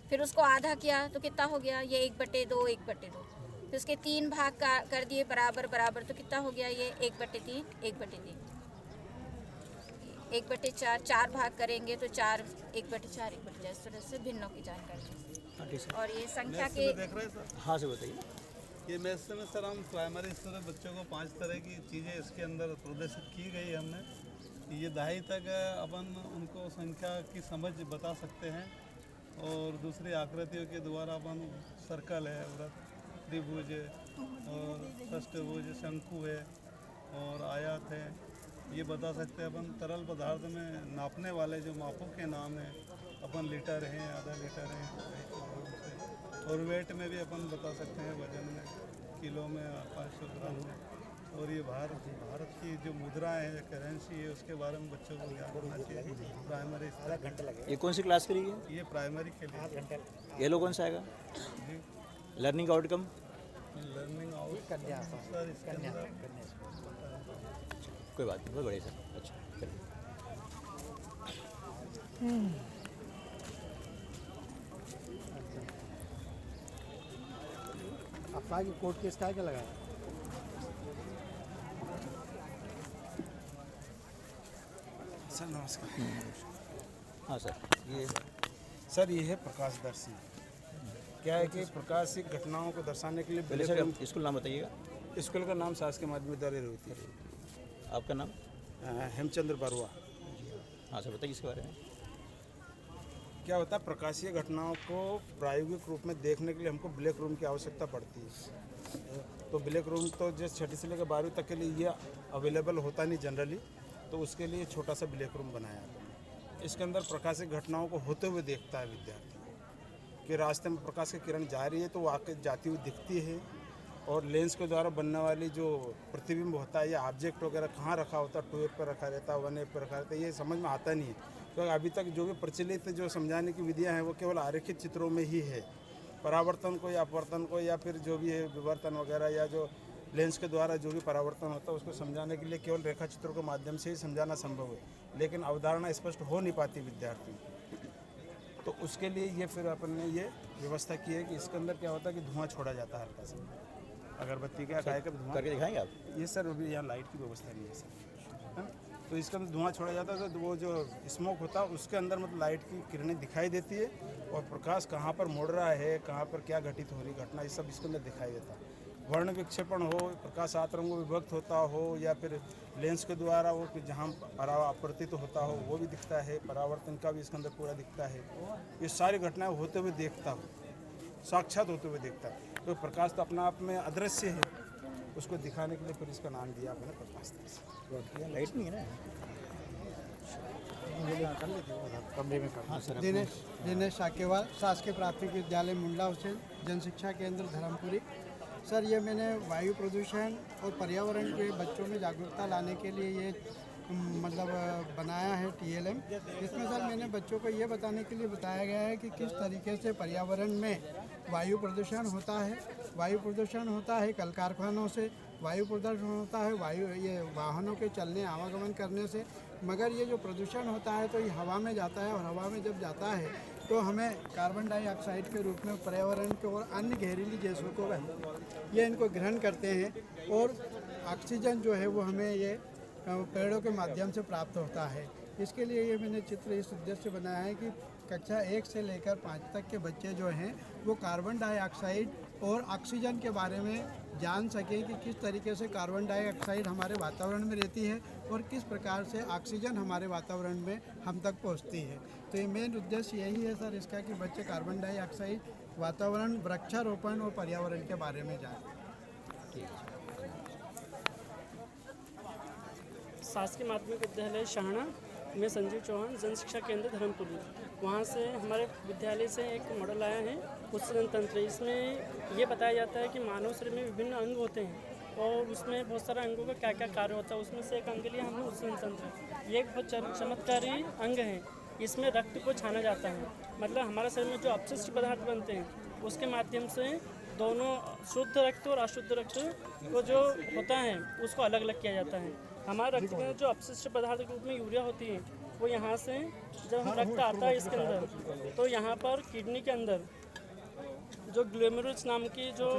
फिर उसको आधा किया तो कितना हो गया, ये 1/2 1/2, फिर उसके 3 भाग कर दिए बराबर बराबर तो कितना हो गया, ये 1/3 1/3, 1/4 4 भाग करेंगे तो 4 1/4 1/4, इस तरह से भिन्नों की जानकारी। और ये संख्या के देख रहे हैं सर? हाँ सर बताइए। ये मैथ्स में सर हम प्राइमरी स्तर में बच्चों को 5 तरह की चीज़ें इसके अंदर प्रदर्शित की गई हमने। ये 2.5 तक अपन उनको संख्या की समझ बता सकते हैं और दूसरी आकृतियों के द्वारा अपन सर्कल है, वृत्त, त्रिभुज है और षष्ठभुज, शंकु है और आयत है, ये बता सकते हैं अपन। तरल पदार्थ में नापने वाले जो मापों के नाम हैं अपन लीटर हैं, आधा लीटर हैं, और वेट में भी अपन बता सकते हैं, वजन में, किलो में, 500 ग्राम में। और ये भारत की जो मुद्राएं हैं, करेंसी है, उसके बारे में बच्चों को ज्ञान होना चाहिए प्राइमरी स्तर। ये कौन सी क्लास के लिए? ये प्राइमरी के लिए। येलो कौन सा आएगा? लर्निंग आउटकम लर्निंग आउट कन्या सर इसके कन्या अंदर कोई बात नहीं, बहुत बढ़िया सर। अच्छा चलिए। अफवाह की कोर्ट केस क्या लगाया? सर नमस्कार। हाँ सर, ये सर ये है प्रकाशदर्शी। क्या है कि प्रकाशिक घटनाओं को दर्शाने के लिए पहले सर आप स्कूल नाम बताइएगा। स्कूल का नाम शासकीय माध्यमिक विद्यालय रेवती है। आपका नाम? हेमचंद्र बरुआ। हाँ सर, बताइए इसके बारे में। क्या होता है, प्रकाशीय घटनाओं को प्रायोगिक रूप में देखने के लिए हमको ब्लैक रूम की आवश्यकता पड़ती है। तो ब्लैक रूम तो जैसे 6ठी से लेकर 12वीं तक के लिए ये अवेलेबल होता नहीं जनरली, तो उसके लिए छोटा सा ब्लैक रूम बनाया है। इसके अंदर प्रकाशिक घटनाओं को होते हुए देखता है विद्यार्थी कि रास्ते में प्रकाश की किरण जा रही है तो वाकई जाती हुई दिखती है, और लेंस के द्वारा बनने वाली जो प्रतिबिंब होता है या ऑब्जेक्ट वगैरह कहाँ रखा होता है, 2F पर रखा रहता है, 1F पर रखा रहता है, ये समझ में आता नहीं है। तो अभी तक जो भी प्रचलित जो समझाने की विधियां हैं वो केवल आरेखित चित्रों में ही है। परावर्तन को या अपवर्तन को या फिर जो भी है विवर्तन वगैरह या जो लेंस के द्वारा जो भी परावर्तन होता है उसको समझाने के लिए केवल रेखा चित्रों के माध्यम से ही समझाना संभव है, लेकिन अवधारणा स्पष्ट हो नहीं पाती विद्यार्थी। तो उसके लिए ये फिर अपन ने ये व्यवस्था की है कि इसके अंदर क्या होता है कि धुआं छोड़ा जाता है हल्का सा, अगरबत्ती का काय का धुआं करके दिखाएंगे आप? ये सर अभी यहाँ लाइट की व्यवस्था नहीं है सर, है ना? तो इसके अंदर धुआं छोड़ा जाता है तो वो जो स्मोक होता है उसके अंदर मतलब लाइट की किरणें दिखाई देती है, और प्रकाश कहाँ पर मुड़ रहा है, कहाँ पर क्या घटित हो रही घटना, ये सब इसके अंदर दिखाई देता है। वर्ण विक्षेपण हो, प्रकाश 7 रंगों में विभक्त होता हो, या फिर लेंस के द्वारा वो जहाँ अपवर्तित होता हो वो भी दिखता है, परावर्तन का भी इसके अंदर पूरा दिखता है। ये सारी घटनाएँ होते हुए देखता हो, साक्षात होते हुए देखता है। तो प्रकाश तो अपना आप में अदृश्य है, उसको दिखाने के लिए फिर इसका नाम दिया आपने प्रकाशदर्शी। लाइट नहीं है ना? कमरे में कर। हाँ सर। दिनेश साकेवाल, शासकीय प्राथमिक विद्यालय मुंडला हुसैन, जनशिक्षा केंद्र धर्मपुरी। सर ये मैंने वायु प्रदूषण और पर्यावरण के बच्चों में जागरूकता लाने के लिए ये मतलब बनाया है TLM। इसमें सर मैंने बच्चों को ये बताने के लिए बताया गया है कि किस तरीके से पर्यावरण में वायु प्रदूषण होता है। वायु प्रदूषण होता है कल कारखानों से, वायु प्रदूषण होता है ये वाहनों के चलने आवागमन करने से, मगर ये जो प्रदूषण होता है तो ये हवा में जाता है, और हवा में जब जाता है तो हमें कार्बन डाइऑक्साइड के रूप में पर्यावरण के और अन्य जहरीली गैसों को ये इनको ग्रहण करते हैं, और ऑक्सीजन जो है वो हमें ये पेड़ों के माध्यम से प्राप्त होता है। इसके लिए ये मैंने चित्र इस उद्देश्य बनाया है कि कक्षा 1 से लेकर 5 तक के बच्चे जो हैं वो कार्बन डाइऑक्साइड और ऑक्सीजन के बारे में जान सकें कि किस तरीके से कार्बन डाइऑक्साइड हमारे वातावरण में रहती है और किस प्रकार से ऑक्सीजन हमारे वातावरण में हम तक पहुंचती है। तो ये मेन उद्देश्य यही है सर इसका कि बच्चे कार्बन डाइऑक्साइड, वातावरण, वृक्षारोपण और पर्यावरण के बारे में जानें। शासकीय माध्यमिक विद्यालय शाहना में संजीव चौहान, जनशिक्षा केंद्र धर्मपुरी। वहाँ से हमारे विद्यालय से एक मॉडल आया है उत्सर्जन तंत्र। इसमें ये बताया जाता है कि मानव शरीर में विभिन्न अंग होते हैं और उसमें बहुत सारे अंगों का क्या क्या कार्य होता है। उसमें से एक अंग लिया हमने उत्सर्जन तंत्र। ये एक बहुत चमत्कारी अंग है। इसमें रक्त को छाना जाता है, मतलब हमारे शरीर में जो अपशिष्ट पदार्थ बनते हैं उसके माध्यम से दोनों शुद्ध रक्त और अशुद्ध रक्त को जो होता है उसको अलग अलग किया जाता है। हमारे रक्त में जो अपशिष्ट पदार्थ के रूप में यूरिया होती है वो यहाँ से जब रक्त आता है इसके अंदर तो यहाँ पर किडनी के अंदर जो ग्लोमेरुलस नाम की जो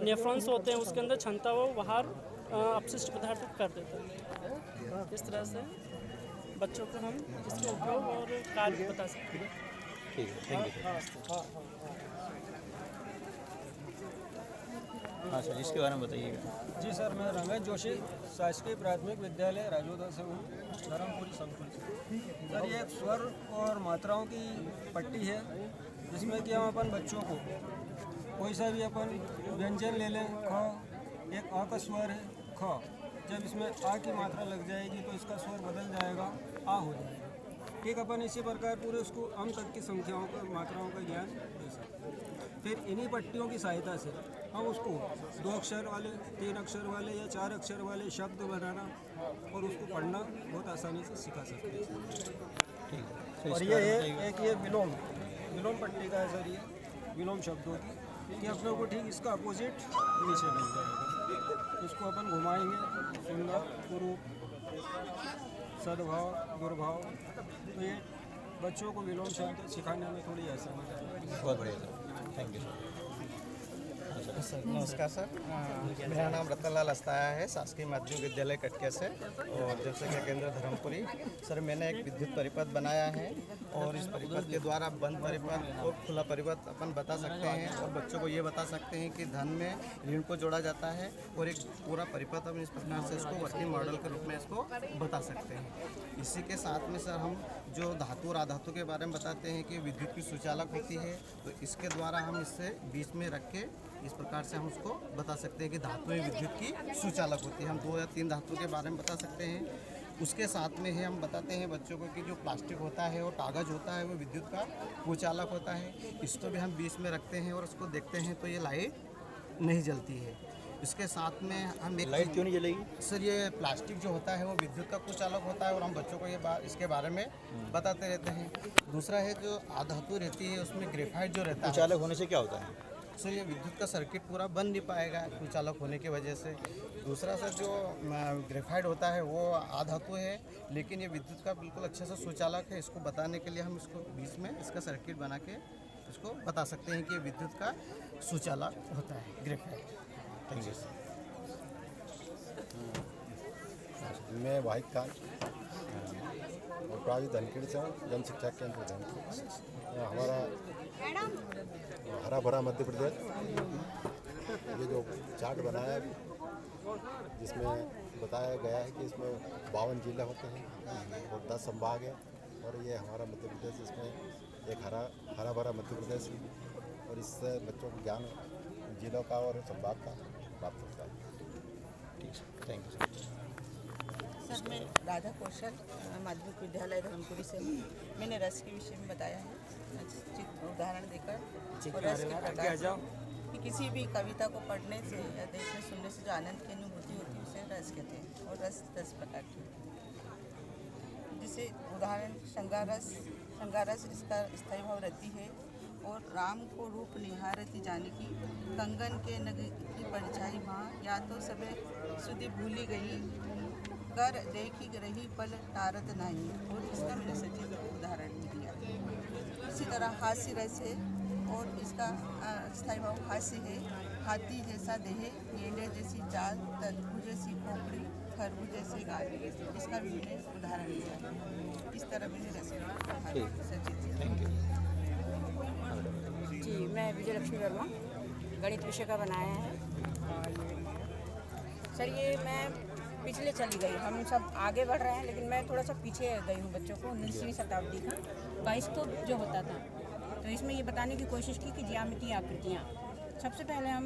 नेफ्रॉन्स होते हैं उसके अंदर क्षमता वो बाहर अपशिष्ट पदार्थ कर देता है। इस तरह से बच्चों को हम इसके उपयोग और कार्य बता सकते हैं। ठीक है, थैंक यू। हाँ सर, इसके बारे में बताइएगा। जी सर, मैं रमेश जोशी, शासकीय प्राथमिक विद्यालय राजोदा से हूँ, धर्मपुरी संकुल से। सर ये एक स्वर और मात्राओं की पट्टी है जिसमें कि हम अपन बच्चों को कोई सा भी अपन व्यंजन ले लें। ख, एक आ का स्वर है ख, जब इसमें आ की मात्रा लग जाएगी तो इसका स्वर बदल जाएगा, आ हो जाएगा। ठीक, अपन इसी प्रकार पूरे उसको अम तक की संख्याओं का मात्राओं का ज्ञान दे सकते हैं। फिर इन्हीं पट्टियों की सहायता से हम उसको 2 अक्षर वाले, 3 अक्षर वाले या 4 अक्षर वाले शब्द बनाना और उसको पढ़ना बहुत आसानी से सिखा सकते हैं। और ये है एक ये विलोम पट्टी का है सर, ये विलोम शब्दों की। कि आप लोगों को ठीक इसका अपोजिट नीचे मिल जाएगा। इसको अपन घुमाएंगे, सुंदर, कुरूप, सद्भाव, दुर्भाव। तो ये बच्चों को विलोम शब्द सिखाने में थोड़ी आसानी है। बहुत बढ़िया sir, thank you sir. Sir नमस्कार सर, मेरा नाम रतनलाल अस्ताया है, शासकीय माध्यमिक विद्यालय कटकिया से और जनसंख्या केंद्र धर्मपुरी। सर मैंने एक विद्युत परिपथ बनाया है और इस परिपथ के द्वारा बंद परिपथ और खुला परिपथ अपन बता सकते हैं और बच्चों को ये बता सकते हैं कि धन में ऋण को जोड़ा जाता है और एक पूरा परिपथ हम इस प्रकार से इसको वर्किंग मॉडल के रूप में इसको बता सकते हैं। इसी के साथ में सर हम जो धातु और अधातु के बारे में बताते हैं कि विद्युत की सुचालक होती है, तो इसके द्वारा हम इससे बीच में रख के इस प्रकार से हम उसको बता सकते हैं कि धातुएं विद्युत की सुचालक होती है। हम 2 या 3 धातु के बारे में बता सकते हैं। उसके साथ में ही हम बताते हैं बच्चों को कि जो प्लास्टिक होता है और कागज़ होता है वो विद्युत का कुचालक होता है। इसको भी हम बीच में रखते हैं और उसको देखते हैं तो ये लाइट नहीं जलती है। इसके साथ में हम एक लाइट क्यों नहीं जलेगी? सर ये प्लास्टिक जो होता है वो विद्युत का कुचालक होता है और हम बच्चों को ये इसके बारे में बताते रहते हैं। दूसरा है जो आधातु रहती है उसमें ग्रेफाइट जो रहता है, कुचालक होने से क्या होता है? सर ये विद्युत का सर्किट पूरा बन नहीं पाएगा कुचालक होने की वजह से। दूसरा सर जो ग्रेफाइट होता है वो आधातु है लेकिन ये विद्युत का बिल्कुल अच्छे से सुचालक है। इसको बताने के लिए हम इसको बीच में इसका सर्किट बना के इसको बता सकते हैं कि ये विद्युत का सुचालक होता है ग्रेफाइट। Thank you sir. मैं वाहिद खान और प्रावी धनखेड़ से हूँ, जन शिक्षा केंद्र धनखेड़। हमारा हरा भरा मध्य प्रदेश, ये जो चार्ट बनाया है जिसमें बताया गया है कि इसमें 52 जिले होते हैं और 10 संभाग है और ये हमारा मध्य प्रदेश, इसमें एक हरा भरा मध्य प्रदेश है और इससे बच्चों को ज्ञान जिलों का और संभाग का प्राप्त होता है। ठीक है, थैंक यू सर। मैं राधा कौशल माध्यमिक विद्यालय धर्मपुरी से हूँ। मैंने रस के विषय में बताया है उदाहरण देकर और रस के प्रकार कि किसी भी कविता को पढ़ने से या देखने सुनने से जो आनंद की अनुभूति होती है उसे रस कहते हैं और रस 10 प्रकार की होती है। जैसे उदाहरण श्रृंगार रस इसका स्थायी भाव रहती है और राम को रूप निहारती जानकी कंगन के नग की परछाई माँ या तो सबे सुधी भूली गई कर देखी रही पल टारत नहीं और इसका मैंने सचिव उदाहरण दिया। इसी तरह हास्य रस है और इसका स्थायी भाव हास्य है। हाथी जैसा देह, गेंडे जैसी चाल, तरबूज जैसी खोपड़ी, खरबूज जैसे गाल, इसका भी मैंने उदाहरण दिया। इस तरह मैंने रस सचिव जी। मैं विजयलक्ष्मी वर्मा गणित विषय का बनाया है। सर ये मैं पिछले चली गई, हम सब आगे बढ़ रहे हैं लेकिन मैं थोड़ा सा पीछे गई हूँ बच्चों को 19वीं शताब्दी का बाइस्कोप जो होता था। तो इसमें ये बताने की कोशिश की कि ज्यामितीय आकृतियाँ। सबसे पहले हम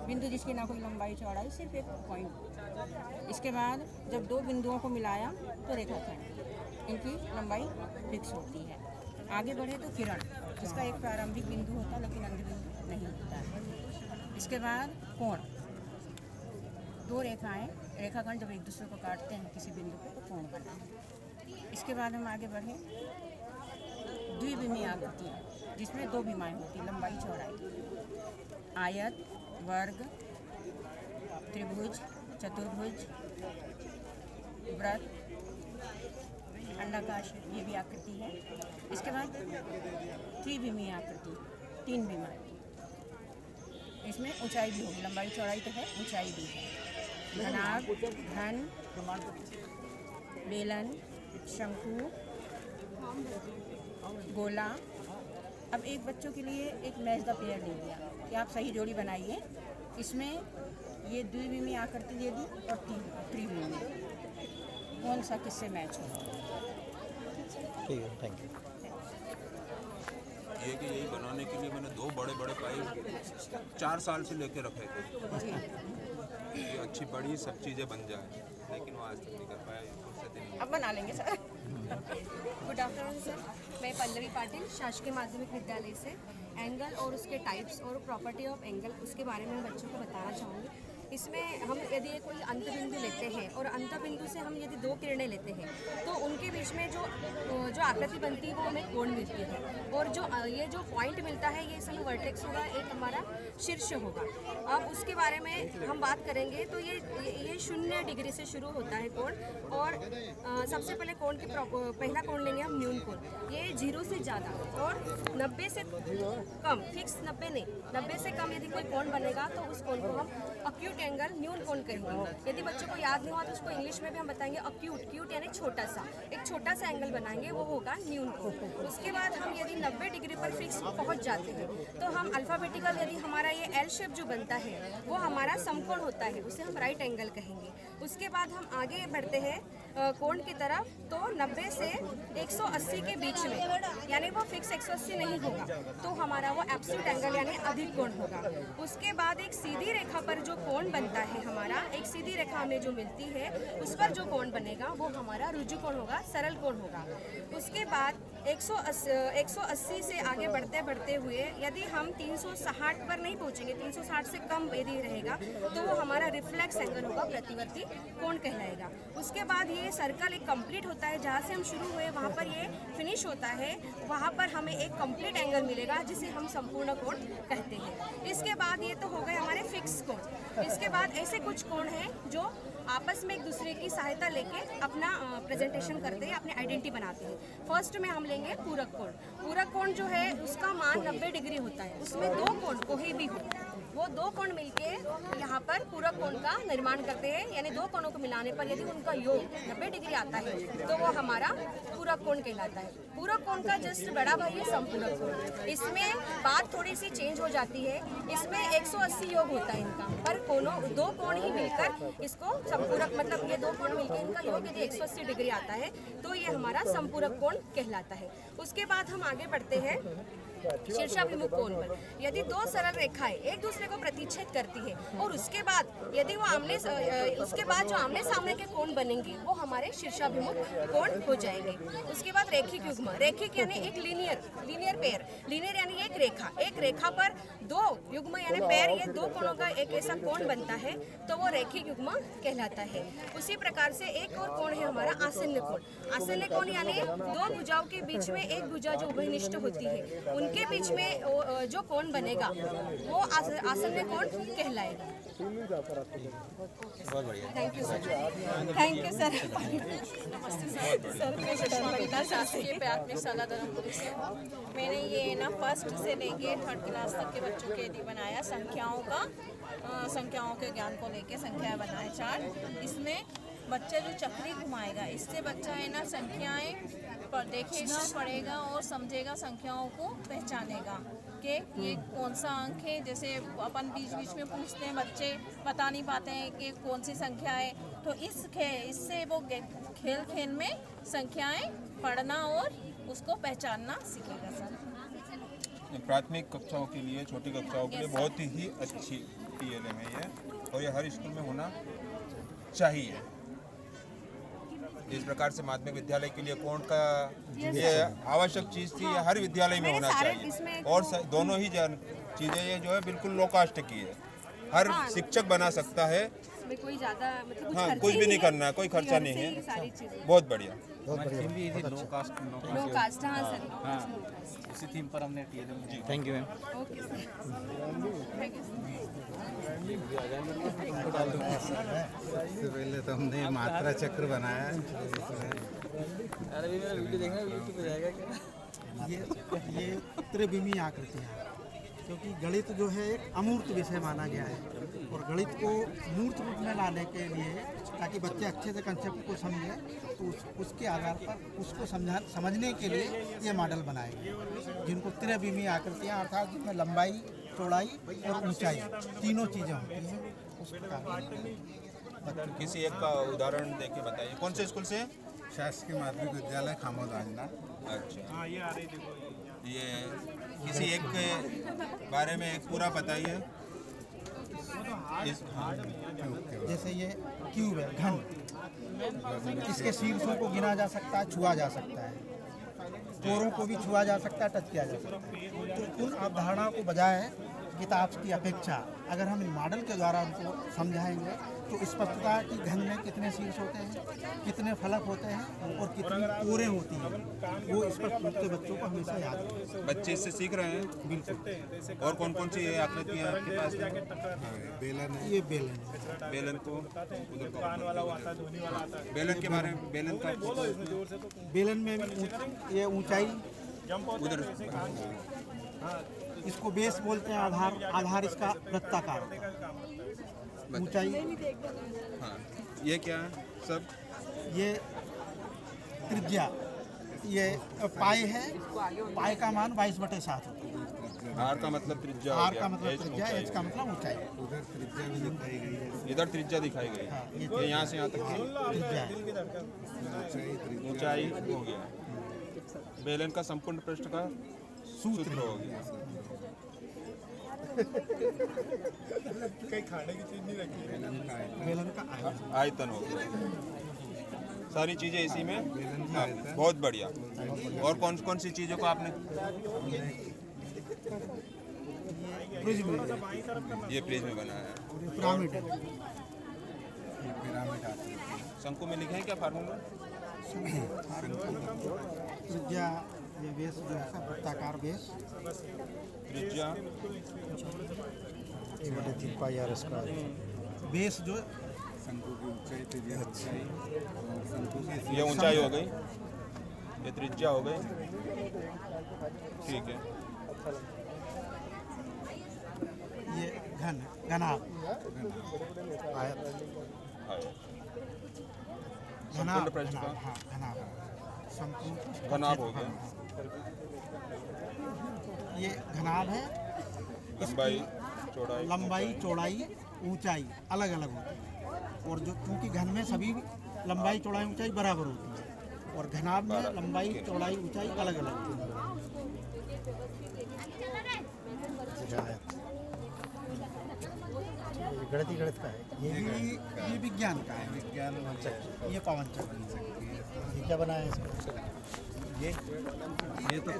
बिंदु जिसकी ना कोई लंबाई चौड़ाई, सिर्फ एक पॉइंट। इसके बाद जब 2 बिंदुओं को मिलाया तो रेखाखंड, इनकी लंबाई फिक्स होती है। आगे बढ़े तो किरण, जिसका एक प्रारंभिक बिंदु होता है लेकिन अंत बिंदु नहीं होता है। इसके बाद कोण, 2 रेखाखंड जब एक दूसरे को काटते हैं किसी बिंदु को तो कोण बनता है। इसके बाद हम आगे बढ़े द्विविमीय आकृतियाँ, जिसमें 2 विमाएँ होती हैं, लंबाई चौड़ाई। आयत, वर्ग, त्रिभुज, चतुर्भुज, वृत्त, अंडाकार, ये भी आकृति है। इसके बाद त्रिविमीय आकृति, 3 विमाएँ, इसमें ऊंचाई भी होगी, लंबाई चौड़ाई तो है, ऊंचाई भी है। घनाभ, घन, बेलन, शंकु, गोला। अब एक बच्चों के लिए एक मैच द पेयर ले लिया कि आप सही जोड़ी बनाइए। इसमें ये द्विविमीय आकृति दे दी और त्रिविमीय, कौन सा किससे मैच हो। ठीक है, थैंक यू। ये कि यही बनाने के लिए मैंने 2 बड़े पाइप 4 साल से लेके रखे थे ये अच्छी बड़ी सब चीज़ें बन जाए, लेकिन वो आज तक नहीं कर पाया। अब बना लेंगे सर। गुड आफ्टरनून सर, मैं पल्लवी पाटिल शासकीय माध्यमिक विद्यालय से एंगल और उसके टाइप्स और प्रॉपर्टी ऑफ एंगल उसके बारे में बच्चों को बताना चाहूँगी। इसमें हम यदि कोई अंत बिंदु लेते हैं और अंत बिंदु से हम यदि 2 किरणें लेते हैं तो उनके बीच में जो आकृति बनती है वो हमें कोण मिलती है। और ये जो पॉइंट मिलता है ये इसमें वर्टेक्स होगा, एक हमारा शीर्ष होगा। अब उसके बारे में हम बात करेंगे तो ये 0 डिग्री से शुरू होता है कोण। और सबसे पहले कोण की पहला कोण लेंगे हम न्यून कोण। ये 0 से ज़्यादा और 90 से कम, फिक्स 90 नहीं, 90 से कम यदि कोई कोण बनेगा तो उस कोण को हम अक्यूट एंगल न्यून कोण कहेंगे। यदि बच्चों को याद नहीं हुआ तो उसको इंग्लिश में भी हम बताएंगे अक्यूट, क्यूट यानी छोटा सा, एक छोटा सा एंगल बनाएंगे, वो होगा न्यून कोण। उसके बाद हम यदि 90 डिग्री पर फिक्स पहुंच जाते हैं तो हम अल्फ़ाबेटिकल यदि हमारा ये एल शेप जो बनता है वो हमारा समकोण होता है, उसे हम राइट एंगल कहेंगे। उसके बाद हम आगे बढ़ते हैं कोण की तरफ, तो 90 से 180 के बीच में, यानी वो फिक्स 180 नहीं होगा तो हमारा वो एब्सोल्यूट एंगल यानी अधिक कोण होगा। उसके बाद एक सीधी रेखा पर जो कोण बनता है हमारा, एक सीधी रेखा हमें जो मिलती है उस पर जो कोण बनेगा वो हमारा रुजु कोण होगा, सरल कोण होगा। उसके बाद 180 से आगे बढ़ते बढ़ते हुए यदि हम 360 पर नहीं पहुंचेंगे, 360 से कम यदि रहेगा तो वो हमारा रिफ्लेक्स एंगल होगा, प्रतिवर्ती कोण कहलाएगा। उसके बाद ये सर्कल एक कंप्लीट होता है, जहाँ से हम शुरू हुए वहाँ पर ये फिनिश होता है, वहाँ पर हमें एक कंप्लीट एंगल मिलेगा जिसे हम संपूर्ण कोण कहते हैं। इसके बाद ये तो हो गए हमारे फिक्स कोण। इसके बाद ऐसे कुछ कोण हैं जो आपस में एक दूसरे की सहायता लेके अपना प्रेजेंटेशन करते हैं, अपनी आइडेंटिटी बनाते हैं। फर्स्ट में हम लेंगे पूरक कोण। पूरक कोण जो है उसका मान 90 डिग्री होता है, उसमें 2 कोण कोई भी हो, वो 2 कोण मिलके यहाँ पर पूरक कोण का निर्माण करते हैं, यानी 2 कोणों को मिलाने पर यदि उनका योग 90 डिग्री आता है तो वो हमारा पूरक कोण कहलाता है। पूरक कोण का जस्ट बड़ा भाई है संपूरक कोण। इसमें बात थोड़ी सी चेंज हो जाती है, इसमें 180 योग होता है इनका, पर कोणों 2 कोण ही मिलकर इसको संपूरक, मतलब ये 2 कोण मिलकर इनका योग यदि 180 डिग्री आता है तो ये हमारा संपूरक कोण कहलाता है। उसके बाद हम आगे बढ़ते हैं शीर्षाभिमुख कोण पर। यदि 2 सरल रेखाएं एक दूसरे को प्रतिच्छेद करती है और उसके बाद यदि वो उसके बाद जो आमने सामने के कोण बनेंगे वो हमारे शीर्षाभिमुख कोण हो जाएंगे। उसके बाद रेखिक युग्म। रेखिक यानी एक लीनियर पेयर, लीनियर यानी एक रेखा पर 2 युग्म यानी पेयर, ये 2 कोणों का एक ऐसा कोण बनता है तो वो रेखिक युग्म कहलाता है। उसी प्रकार से एक और कोण है हमारा आसन्न कोण। आसन्न कोण यानी 2 भुजाओं के बीच में एक भुजा जो उभयनिष्ठ होती है उनके बीच में जो कोण बनेगा वो आसन्न कोण कहलाएगा। बहुत बढ़िया, thank you sir. Thank you sir. Sir शासकीय प्राथमिक शाला धर्मपुरी से मैंने ये ना फर्स्ट से लेके 3rd क्लास तक के बच्चों के यदि बनाया संख्याओं के ज्ञान को लेके संख्याएं बनाए 4। इसमें बच्चा जो चक्री घुमाएगा इससे बच्चा है ना संख्याएं देखेगा, पढ़ेगा और समझेगा, संख्याओं को पहचानेगा कि ये कौन सा अंक है। जैसे अपन बीच बीच में पूछते हैं, बच्चे बता नहीं पाते हैं कि कौन सी संख्या है, तो इससे वो खेल में संख्याएं पढ़ना और उसको पहचानना सीखेगा। सर प्राथमिक कक्षाओं के लिए, छोटी कक्षाओं के लिए बहुत ही अच्छी TLM है ये, और ये हर स्कूल में होना चाहिए। जिस प्रकार से माध्यमिक विद्यालय के लिए कोण का ये आवश्यक चीज़ थी, ये हर विद्यालय में होना चाहिए। और दोनों ही चीज़ें ये जो है बिल्कुल लो कास्ट की है, हर शिक्षक बना सकता है, कोई ज़्यादा मतलब हाँ कुछ भी नहीं करना है, कोई खर्चा नहीं है। बहुत बढ़िया। नो कास्ट हाँ सर, उसी थीम पर हमने TLM। जी thank you ma'am. Okay sir. सबसे पहले तो हमने मात्रा चक्र बनाया है, अरे मेरा वीडियो देखना, यूट्यूब पे जाएगा क्या? ये त्रिविमीय आकृतियाँ, क्योंकि गणित जो है एक अमूर्त विषय माना गया है और गणित को मूर्त रूप में लाने के लिए ताकि बच्चे अच्छे से कंसेप्ट को समझें तो उसके आधार पर उसको समझने के लिए ये मॉडल बनाए गए, जिनको त्रिविमीय आकृतियाँ अर्थात जिसमें लंबाई, चौड़ाई और ऊंचाई तीनों चीज़ें होती हैं। उस प्रकार किसी एक का उदाहरण देके बताइए। कौन से स्कूल से? शासकीय माध्यमिक विद्यालय खामोदांजना। अच्छा हाँ, ये आ रही देखो, ये किसी एक के बारे में एक पूरा बताइए। जैसे ये क्यूब है, घन, इसके शीर्षों को गिना जा सकता है, छुआ जा सकता है, कोरों को भी छुआ जा सकता है, टच किया जा सकता है। तो उन अवधारणाओं को बजाय किताब की अपेक्षा अगर हम इन मॉडल के द्वारा उनको समझाएंगे तो स्पष्टता कि घन में कितने शीर्ष होते हैं, कितने फलक होते हैं और कितनी कोरें होती हैं, वो स्पष्ट रूप से बच्चों को हमेशा याद है। बच्चे इससे सीख रहे हैं। बिल्कुल। और कौन कौन सी आकृतियाँ आपके पास हैं? बेलन है, ये बेलन बेलन को उधर बेलन के बारे में बेलन का बेलन में ये ऊंचाई उधर इसको बेस बोलते हैं, आधार इसका वृत्ताकार होता है। ऊंचाई हाँ, ये क्या है सब? ये त्रिज्या, ये पाई है, पाई का मान 22/7 होता है। आर का मतलब त्रिज्या, आर का मतलब त्रिज्या, एच का मतलब ऊंचाई। उधर त्रिज्या भी दिखाई गई है। इधर त्रिज्या दिखाई गई है। ये यहाँ से यहाँ तक त्रिज्या है। ऊंचाई हो गया। बेलन का संपूर्ण पृष्ठ का सूत्र हो गया। कहीं खाने की चीज नहीं रखी है। बेलन का आयतन हो गया। सारी चीजें इसी में। हाँ, बहुत बढ़िया। और कौन कौन सी चीजों को आपने? ये प्रिज्म बनाया है। पिरामिड है। शंकु में लिखे हैं क्या फार्मूला? त्रिज्या, ये बेस जो है वृत्ताकार बेस, त्रिज्या बेस जो शंकु की ऊंचाई, त्रिज्या ऊंचाई, शंकु की ये ऊंचाई हो गई, ये त्रिज्या हो गई। ठीक है। ये घनाभ, संपूर्ण पृष्ठ का घनाभ हो गया। ये घनाभ है। लंबाई चौड़ाई ऊंचाई अलग अलग होती है, और जो क्योंकि घन में सभी लंबाई चौड़ाई ऊंचाई बराबर होती है, और घनाभ में लंबाई चौड़ाई ऊंचाई अलग अलग होती है। गणित का है ये विज्ञान का है। विज्ञान ये पवन चक्र, ये क्या बनाया है इसको? ये तो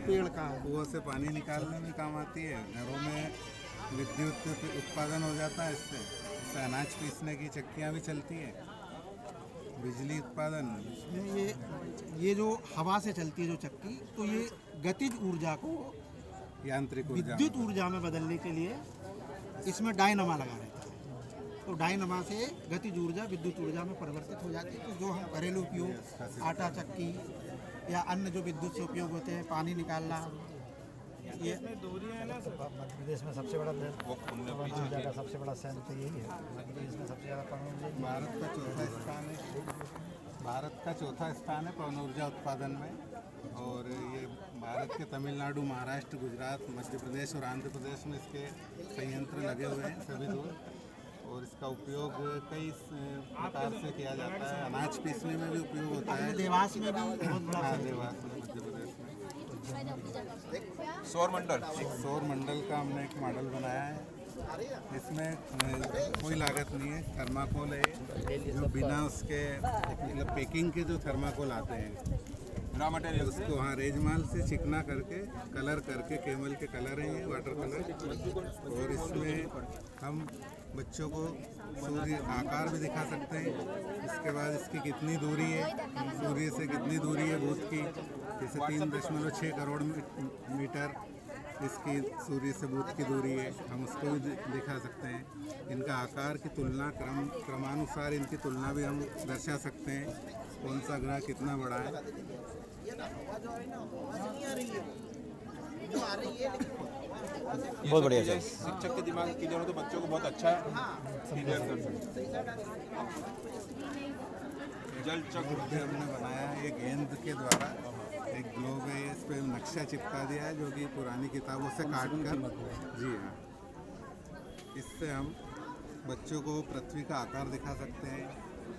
पेड़ का कुओं से पानी निकालने में काम आती है। घरों में विद्युत उत्पादन हो जाता है इससे अनाज पीसने की चक्कियाँ भी चलती हैं, बिजली उत्पादन। ये जो हवा से चलती है जो चक्की, तो ये गतिज ऊर्जा को यांत्रिक विद्युत ऊर्जा में बदलने के लिए इसमें डायनमा लगा रहता है। तो डायनमा से गतिज ऊर्जा विद्युत ऊर्जा में परिवर्तित हो जाती है। तो जो हम घरेलू उपयोग, आटा चक्की या अन्य जो विद्युत से उपयोग होते हैं, पानी निकालना, ये मध्य प्रदेश में सबसे बड़ा ऊर्जा का सबसे बड़ा संयंत्र तो यही है। मध्य प्रदेश में सबसे ज़्यादा पवन ऊर्जा भारत का चौथा स्थान है। भारत का चौथा स्थान है पवन ऊर्जा उत्पादन में। और ये भारत के तमिलनाडु, महाराष्ट्र, गुजरात, मध्य प्रदेश और आंध्र प्रदेश में इसके संयंत्र लगे हुए हैं सभी दूर। और इसका उपयोग कई प्रकार से किया जाता है। अनाज पीसने में भी उपयोग होता है। देवास में भी बहुत बड़ा। हाँ, देवास में, मध्य प्रदेश में। सौर मंडल, सौर मंडल का हमने एक मॉडल बनाया है। इसमें कोई लागत नहीं है। थर्माकोल है जो बिना उसके मतलब पैकिंग के जो थर्माकोल आते हैं, रॉ मटेरियल उसको हाँ रेजमाल से चिकना करके कलर करके, केवल के कलर हैं ये, वाटर कलर। और इसमें हम बच्चों को सूर्य आकार भी दिखा सकते हैं। इसके बाद इसकी कितनी दूरी है, सूर्य से कितनी दूरी है बुध की, जैसे 3.6 करोड़ मीटर इसकी सूर्य से बुध की दूरी है, हम उसको भी दिखा सकते हैं। इनका आकार की तुलना क्रमानुसार इनकी तुलना भी हम दर्शा सकते हैं, कौन सा ग्रह कितना बड़ा है। बहुत बढ़िया सर। शिक्षक के दिमाग की जरूरत तो बच्चों को बहुत अच्छा क्लियर कर सकते। जल चक्र भी हमने बनाया है एक गेंद के द्वारा, एक ग्लोब है, इस पर नक्शा चिपका दिया है जो कि पुरानी किताबों से काट कर। जी हाँ, इससे हम बच्चों को पृथ्वी का आकार दिखा सकते हैं।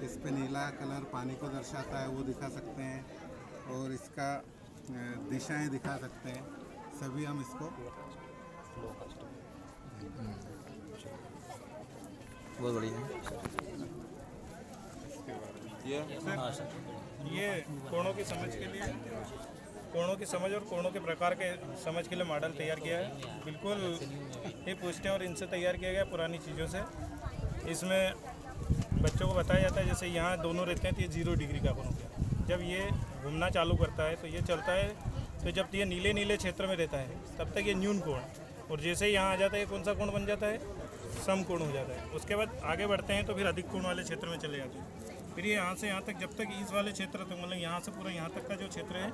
इस पे नीला कलर पानी को दर्शाता है, वो दिखा सकते हैं। और इसका दिशाएं दिखा सकते हैं। सभी हम इसको बहुत बढ़िया है। ये ये कोणों की समझ के लिए कोणों की समझ और कोणों के प्रकार के समझ के लिए मॉडल तैयार किया है। बिल्कुल ये पूछते हैं और इनसे तैयार किया गया पुरानी चीज़ों से। इसमें बच्चों को बताया जाता है जैसे यहाँ दोनों रहते हैं तो ये 0 डिग्री का कोण हो गया। जब ये घूमना चालू करता है तो ये चलता है, तो जब ये नीले नीले क्षेत्र में रहता है तब तक ये न्यून कोण, और जैसे ही यहाँ आ जाता है कौन सा कोण बन जाता है, समकोण हो जाता है। उसके बाद आगे बढ़ते हैं तो फिर अधिक कोण वाले क्षेत्र में चले जाते हैं। फिर ये यहाँ से यहाँ तक, जब तक इस वाले क्षेत्र तक मतलब यहाँ से पूरा यहाँ तक का जो क्षेत्र है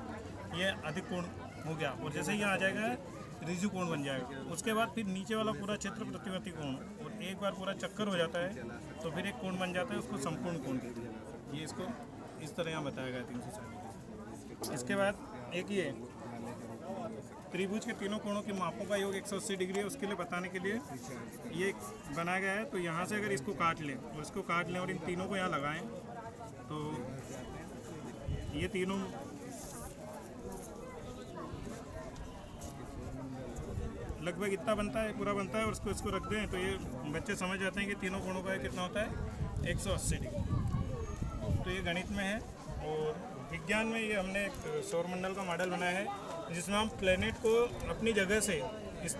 ये अधिक कोण हो गया, और जैसे ही यहाँ आ जाएगा ऋजु कोण बन जाएगा। उसके बाद फिर नीचे वाला पूरा क्षेत्र प्रतिवर्ती कोण, और एक बार पूरा चक्कर हो जाता है तो फिर एक कोण बन जाता है, उसको संपूर्ण कोण कहते हैं। ये इसको इस तरह यहाँ बताया गया 360। इसके बाद एक ये त्रिभुज के तीनों कोणों के मापों का योग 180 डिग्री है। उसके लिए बताने के लिए ये बनाया गया है। तो यहाँ से अगर इसको काट लें और इसको काट लें और इन तीनों को यहाँ लगाएं तो ये तीनों लगभग इतना बनता है, पूरा बनता है, और इसको रख दें तो ये बच्चे समझ जाते हैं कि तीनों कोणों का कितना होता है 180 डिग्री। तो ये गणित में है। और विज्ञान में ये हमने एक सौरमंडल का मॉडल बनाया है जिसमें हम प्लेनेट को अपनी जगह से इस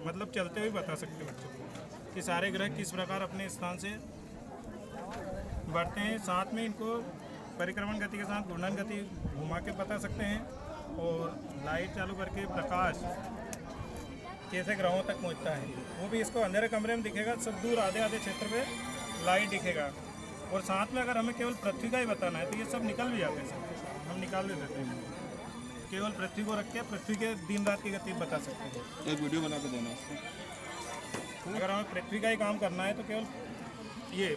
मतलब चलते हुए बता सकते हैं बच्चों को कि सारे ग्रह किस प्रकार अपने स्थान से बढ़ते हैं। साथ में इनको परिक्रमण गति के साथ घूर्णन गति घुमा के बता सकते हैं, और लाइट चालू करके प्रकाश कैसे ग्रहों तक पहुंचता है वो भी इसको अंधेरे कमरे में दिखेगा। सब दूर आधे आधे क्षेत्र पे लाइट दिखेगा। और साथ में अगर हमें केवल पृथ्वी का ही बताना है तो ये सब निकल भी जाते हैं, सब हम निकाल भी देते हैं। केवल पृथ्वी को रख के पृथ्वी के दिन रात की गति बता सकते हैं। एक वीडियो बना के देना इसको। अगर हमें पृथ्वी का ही काम करना है तो केवल ये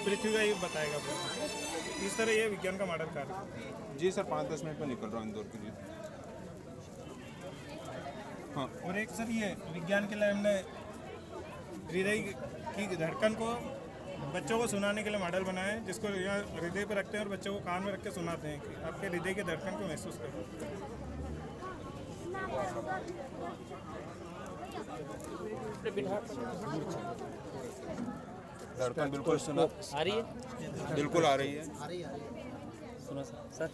पृथ्वी का ही बताएगा। इस तरह ये विज्ञान का मॉडल कार्य। जी सर, 5-10 मिनट में निकल रहा हूँ इंदौर के लिए। हाँ, और एक सर ये विज्ञान के लिए हमने हृदय की धड़कन को बच्चों को सुनाने के लिए मॉडल बनाया है, जिसको यहाँ हृदय पे रखते हैं और बच्चों को कान में रख के सुनाते हैं कि आपके हृदय की धड़कन को महसूस करो। धड़कन बिल्कुल सुना आ रही है, बिल्कुल आ रही है। सुनो सर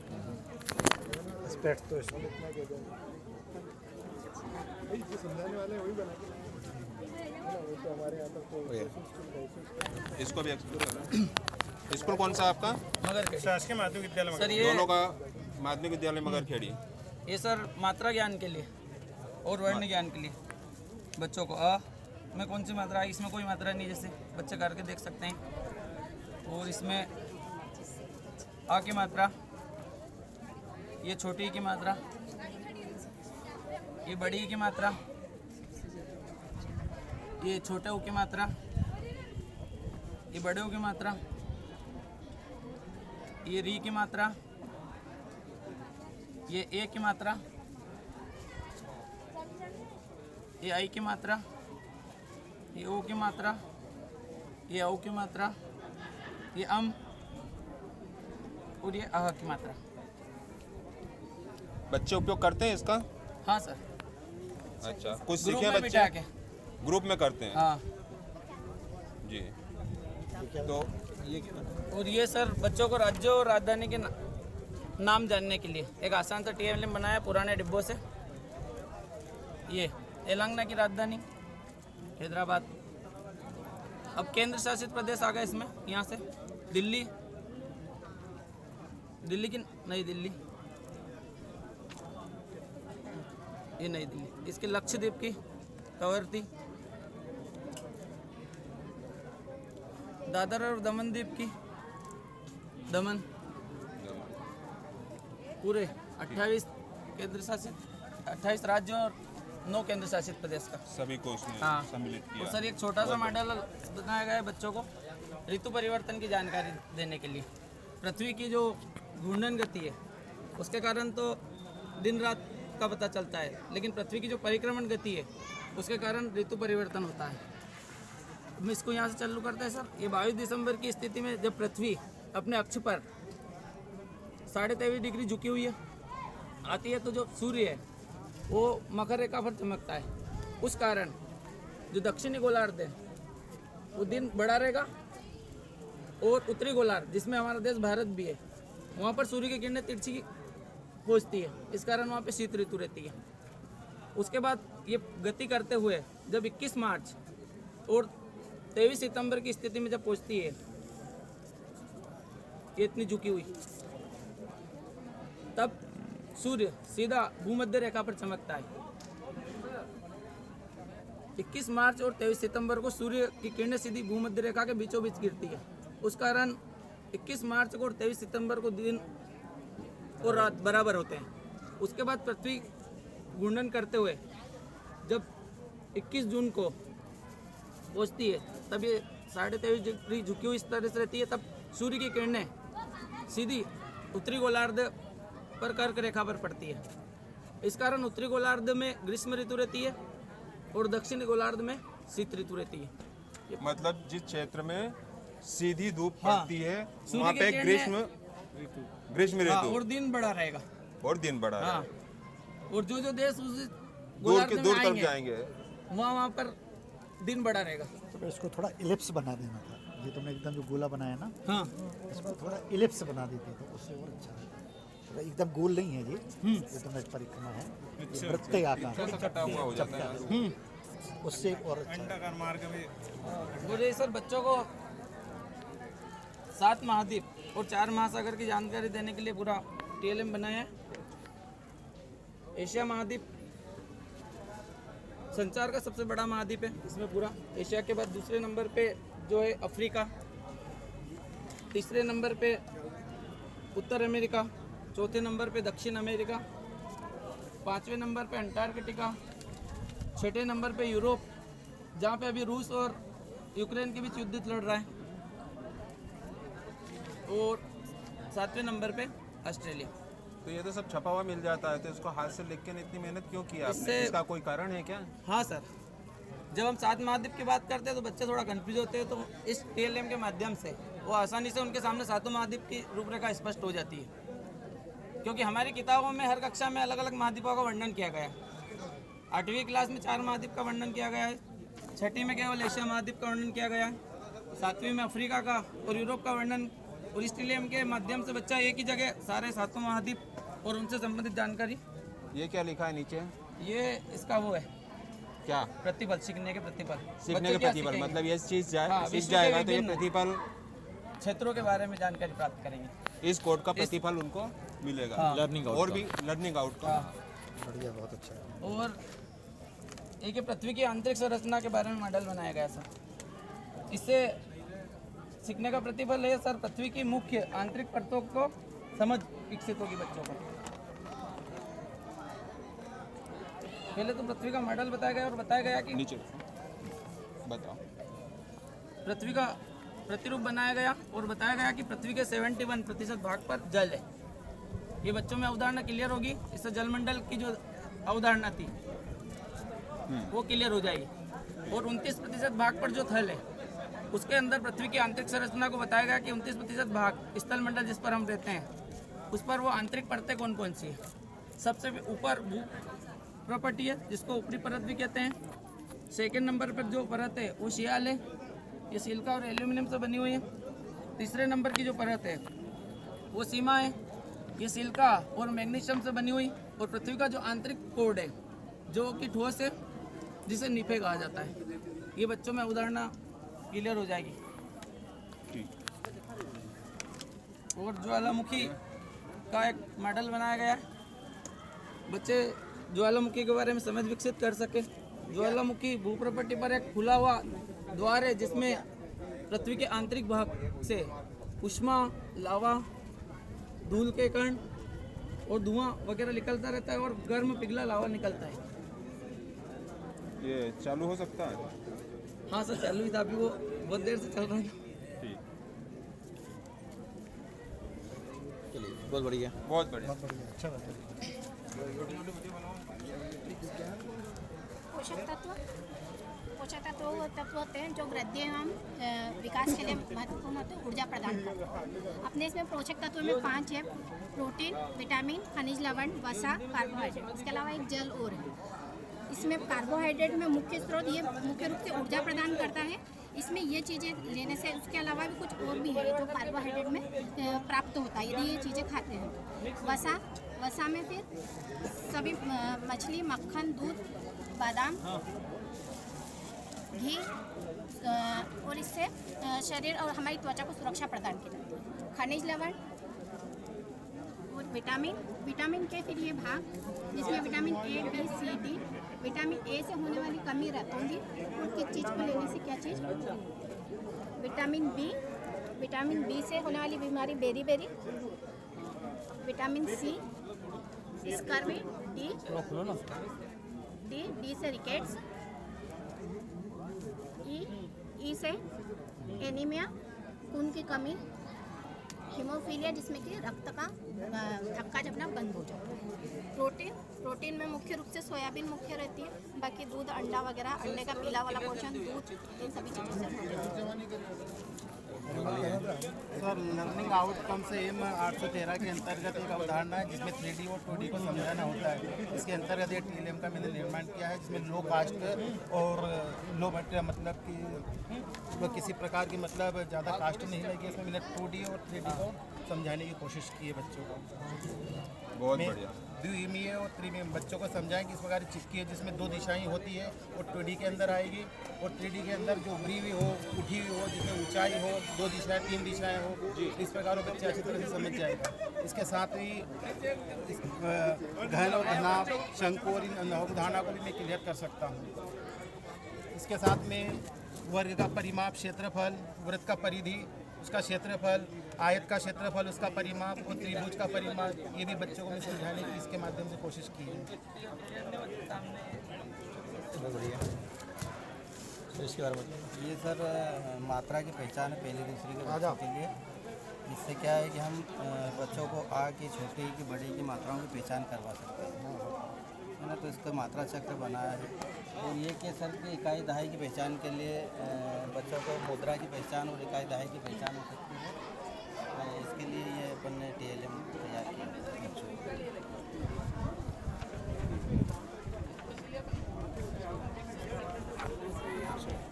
स्पेक्ट तो इसमें समझाने वाले वही बना के तो हमारे यहाँ तक तो इसको भी एक्सप्लोर करना। स्कूल कौन सा आपका? शासकीय माध्यमिक विद्यालय सर, ये दोनों का माध्यमिक विद्यालय मगरखेड़ी। ये सर मात्रा ज्ञान के लिए और वर्ण ज्ञान के लिए बच्चों को अ में कौन सी मात्रा है, इसमें कोई मात्रा नहीं, जैसे बच्चे करके देख सकते हैं। और इसमें आ की मात्रा, ये छोटी की मात्रा, ये बड़ी की मात्रा, ये छोटे ऊ की मात्रा, ये बड़े ऊ की मात्रा, ये री की मात्रा, ये ए की मात्रा, ये आई की मात्रा, ये ओ की मात्रा, ये औ की मात्रा, ये अम, और ये अह की मात्रा। बच्चे उपयोग करते हैं इसका? हाँ सर। अच्छा, कुछ ग्रुप सीखे में बिठा बच्चे? के। ग्रुप में करते हैं? हाँ जी। तो ये और ये सर बच्चों को राज्यों और राजधानी के नाम जानने के लिए एक आसान सा TLM बनाया पुराने डिब्बों से। ये तेलंगाना की राजधानी हैदराबाद। अब केंद्र शासित प्रदेश आ गए इसमें, यहाँ से दिल्ली, दिल्ली की नई दिल्ली, ये नई दिल्ली, इसके लक्षद्वीप की कवरती, दादर और दमन द्वीप की दमन, पूरे 28 केंद्र शासित 28 राज्यों और 9 केंद्र शासित प्रदेश का सभी को उसमें हाँ। सम्मिलित किया। और सर एक छोटा सा मॉडल बनाया गया है बच्चों को ऋतु परिवर्तन की जानकारी देने के लिए। पृथ्वी की जो घूर्णन गति है उसके कारण तो दिन रात का पता चलता है, लेकिन पृथ्वी की जो परिक्रमण गति है उसके कारण ऋतु परिवर्तन होता है। हम इसको यहाँ से चालू करते हैं सर। ये 22 दिसंबर की स्थिति में जब पृथ्वी अपने अक्ष पर 23.5 डिग्री झुकी हुई है आती है, तो जो सूर्य है वो मकर रेखा पर चमकता है। उस कारण जो दक्षिणी गोलार्ध है वो दिन बड़ा रहेगा, और उत्तरी गोलार्ध जिसमें हमारा देश भारत भी है वहाँ पर सूर्य की किरणें तिरछी पहुँचती है, इस कारण वहाँ पे शीत ऋतु रहती है। उसके बाद ये गति करते हुए जब 21 मार्च और 23 सितंबर की स्थिति में जब पहुँचती है, ये इतनी झुकी हुई, तब सूर्य सीधा भूमध्य रेखा पर चमकता है। 21 मार्च और 23 सितंबर को सूर्य की किरणें सीधी भूमध्य रेखा के बीचों बीच गिरती है। उस कारण 21 मार्च को और 23 सितंबर को दिन और रात बराबर होते हैं। उसके बाद पृथ्वी घूर्णन करते हुए जब 21 जून को पहुँचती है, तब ये 23.5 डिग्री झुकी हुई इस तरह से रहती है। तब सूर्य की किरणें सीधी उत्तरी गोलार्ध पर कर्क रेखा पर पड़ती है। इस कारण उत्तरी गोलार्ध में ग्रीष्म ऋतु रहती है और दक्षिणी गोलार्ध में शीत ऋतु रहती है। मतलब जिस क्षेत्र में सीधी धूप पड़ती है वहाँ पे ग्रीष्म ऋतु और दिन बड़ा रहेगा। रहेगा। और जो देश उस दूर तरफ जाएंगे वहाँ पर दिन बड़ा रहेगा। तो इसको थोड़ा इलिप्स बना देना था। ये तुमने एकदम जो गोला बनाया ना, हाँ, इसको थोड़ा इलिप्स बना देते तो उससे और अच्छा है। थोड़ा एकदम गोल नहीं है ये तो एक परिक्रमा है, वृत्त आकार उससे और अंडाकार मार्ग में। मुझे सर बच्चों को 7 महाद्वीप और 4 महासागर की जानकारी देने के लिए पूरा TLM बनाया है। एशिया महाद्वीप संसार का सबसे बड़ा महाद्वीप है। इसमें पूरा एशिया के बाद दूसरे नंबर पे जो है अफ्रीका, तीसरे नंबर पे उत्तर अमेरिका, चौथे नंबर पे दक्षिण अमेरिका, 5वें नंबर पे अंटार्कटिका, 6ठे नंबर पे यूरोप, जहाँ पे अभी रूस और यूक्रेन के बीच युद्ध लड़ रहा है, और 7वें नंबर पे ऑस्ट्रेलिया। तो ये तो सब छपा हुआ मिल जाता है, तो इसको हाथ से लिख के इतनी मेहनत क्यों की आपने? इसका कोई कारण है क्या? हाँ सर, जब हम 7 महाद्वीप की बात करते हैं तो बच्चे थोड़ा कंफ्यूज होते हैं, तो इस TLM के माध्यम से वो आसानी से उनके सामने 7 महाद्वीप की रूपरेखा स्पष्ट हो जाती है। क्योंकि हमारी किताबों में हर कक्षा में अलग अलग महाद्वीपों का वर्णन किया गया है। 8वीं क्लास में 4 महाद्वीप का वर्णन किया गया है, 6ठी में केवल एशिया महाद्वीप का वर्णन किया गया है, 7वीं में अफ्रीका का और यूरोप का वर्णन। और इस TLM के माध्यम से बच्चा एक ही जगह सारे 7 महाद्वीप और उनसे संबंधित जानकारी। ये क्या लिखा है नीचे? ये इसका वो है क्या? प्रतिफल, सीखने के प्रतिफल। सीखने के प्रतिफल मतलब ये चीज सीख जाएगा तो ये प्रतिफल क्षेत्रों के बारे में जानकारी प्राप्त करेंगे। इस कोड का प्रतिफल उनको मिलेगा। लर्निंग और भी लर्निंग आउटकम बढ़िया, बहुत अच्छा। और एक पृथ्वी की आंतरिक संरचना के बारे में मॉडल बनाया गया सर। इससे सीखने का प्रतिफल है सर, पृथ्वी की मुख्य आंतरिक परतों को समझ विकसित होगी बच्चों को। पहले तो पृथ्वी का मॉडल बताया गया और बताया गया कि नीचे बताओ। पृथ्वी का प्रतिरूप बनाया गया और बताया गया कि पृथ्वी के 71% भाग पर जल है। ये बच्चों में अवधारणा क्लियर होगी, इससे जलमंडल की जो अवधारणा थी वो क्लियर हो जाएगी। और 29% भाग पर जो थल है उसके अंदर पृथ्वी की आंतरिक संरचना को बताया गया कि 29% भाग स्थल मंडल जिस पर हम रहते हैं उस पर वो आंतरिक परतें कौन कौन सी है। सबसे ऊपर भू प्रॉपर्टी है जिसको ऊपरी परत भी कहते हैं। सेकंड नंबर पर जो परत है वो शियाल है, ये सिलिका और एल्यूमिनियम से बनी हुई है। तीसरे नंबर की जो परत है वो सीमा है, ये सिलिका और मैग्नीशियम से बनी हुई। और पृथ्वी का जो आंतरिक कोड है जो कि ठोस है जिसे नीफे कहा जाता है। ये बच्चों में अवधारणा क्लियर हो जाएगी। और ज्वालामुखी का एक मॉडल बनाया गया है, बच्चे ज्वालामुखी के बारे में समझ विकसित कर सके। ज्वालामुखी भूप्रपट्टी पर एक खुला हुआ द्वार है जिसमें पृथ्वी के आंतरिक भाग से उष्मा, लावा, धूल के कण और धुआं वगैरह निकलता रहता है और गर्म पिघला लावा निकलता है। ये चालू हो सकता है? हाँ सर, चालू ही था, अभी वो बहुत देर से चल रहा है। चलिए, बहुत बढ़िया, बहुत बढ़िया, अच्छा बात है। पोषक तत्व वो तत्व होते हैं जो वृद्धि एवं विकास के लिए महत्वपूर्ण होते हैं, ऊर्जा प्रदान करते हैं। अपने इसमें पोषक तत्व में 5 है: प्रोटीन, विटामिन, खनिज लवण, वसा, कार्बोहाइड्रेट। इसके अलावा एक जल और है। इसमें कार्बोहाइड्रेट में मुख्य स्रोत ये मुख्य रूप से ऊर्जा प्रदान करता है। इसमें ये चीज़ें लेने से उसके अलावा भी कुछ और भी है जो कार्बोहाइड्रेट में प्राप्त होता है यदि ये चीज़ें खाते हैं तो। वसा में फिर सभी मछली, मक्खन, दूध, बादाम, घी और इससे शरीर और हमारी त्वचा को सुरक्षा प्रदान की जाती है। खनिज लवण और विटामिन के फिर ये भाग जिसमें vitamin A, B, C, D. Vitamin A से होने वाली कमी रहती और किस चीज़ को लेने से क्या चीज़। विटामिन बी से होने वाली बीमारी बेरी। विटामिन सी स्कर्वी, डी से रिकेट्स, ई से एनीमिया खून की कमी, हीमोफीलिया जिसमें कि रक्त का थक्का जमना बंद हो जाता है। प्रोटीन में मुख्य रूप से सोयाबीन मुख्य रहती है, बाकी दूध, अंडा वगैरह, अंडे का पीला वाला पोर्शन, दूध, इन सभी चीज़ों से। सर, लर्निंग आउटकम से एम 813 के अंतर्गत एक अवधारणा है जिसमें 3D और 2D को समझाना होता है। इसके अंतर्गत ये TLM का मैंने निर्माण किया है जिसमें लो कास्ट और लो मतलब कि किसी प्रकार की मतलब ज़्यादा कास्ट नहीं लगी। इसमें मैंने 2D और 3D को समझाने की कोशिश की है बच्चों को। बहुत बढ़िया। द्विमीय और त्रिमीय बच्चों को समझाएं कि इस प्रकार की चिक्की है जिसमें 2 दिशाएं होती है और 2D के अंदर आएगी और 3D के अंदर जो उभरी हुई हो, उठी हुई हो, जिसमें ऊंचाई हो, 2 दिशाएं, 3 दिशाएं हो, इस प्रकार वो बच्चे अच्छी तरह से समझ जाएगा। इसके साथ ही घन और घनाभ, शंकु और इन अवधारणा को भी मैं क्लियर कर सकता हूँ। इसके साथ में वर्ग का परिमाप, क्षेत्रफल, वृत्त का परिधि, उसका क्षेत्रफल, आयत का क्षेत्रफल, उसका परिमाप और त्रिभुज का परिमाप, ये भी बच्चों को मैं समझाने की इसके माध्यम से कोशिश की है। इसके बारे में ये सर मात्रा की पहचान है पहली दूसरी के बच्चों के लिए। इससे क्या है कि हम बच्चों को आ की, छोटी की, बड़ी की मात्राओं की पहचान करवा सकते हैं, है ना। तो इसका मात्रा चक्र बनाया है और ये कि सर की इकाई दहाई की पहचान के लिए बच्चों को मुद्रा की पहचान और इकाई दहाई की पहचान हो सकती है। इसके लिए ये अपन ने TLM तैयार किया है बच्चों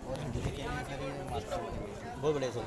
और हिंदी के लिए सर ये मात्रा बहुत बढ़िया सर।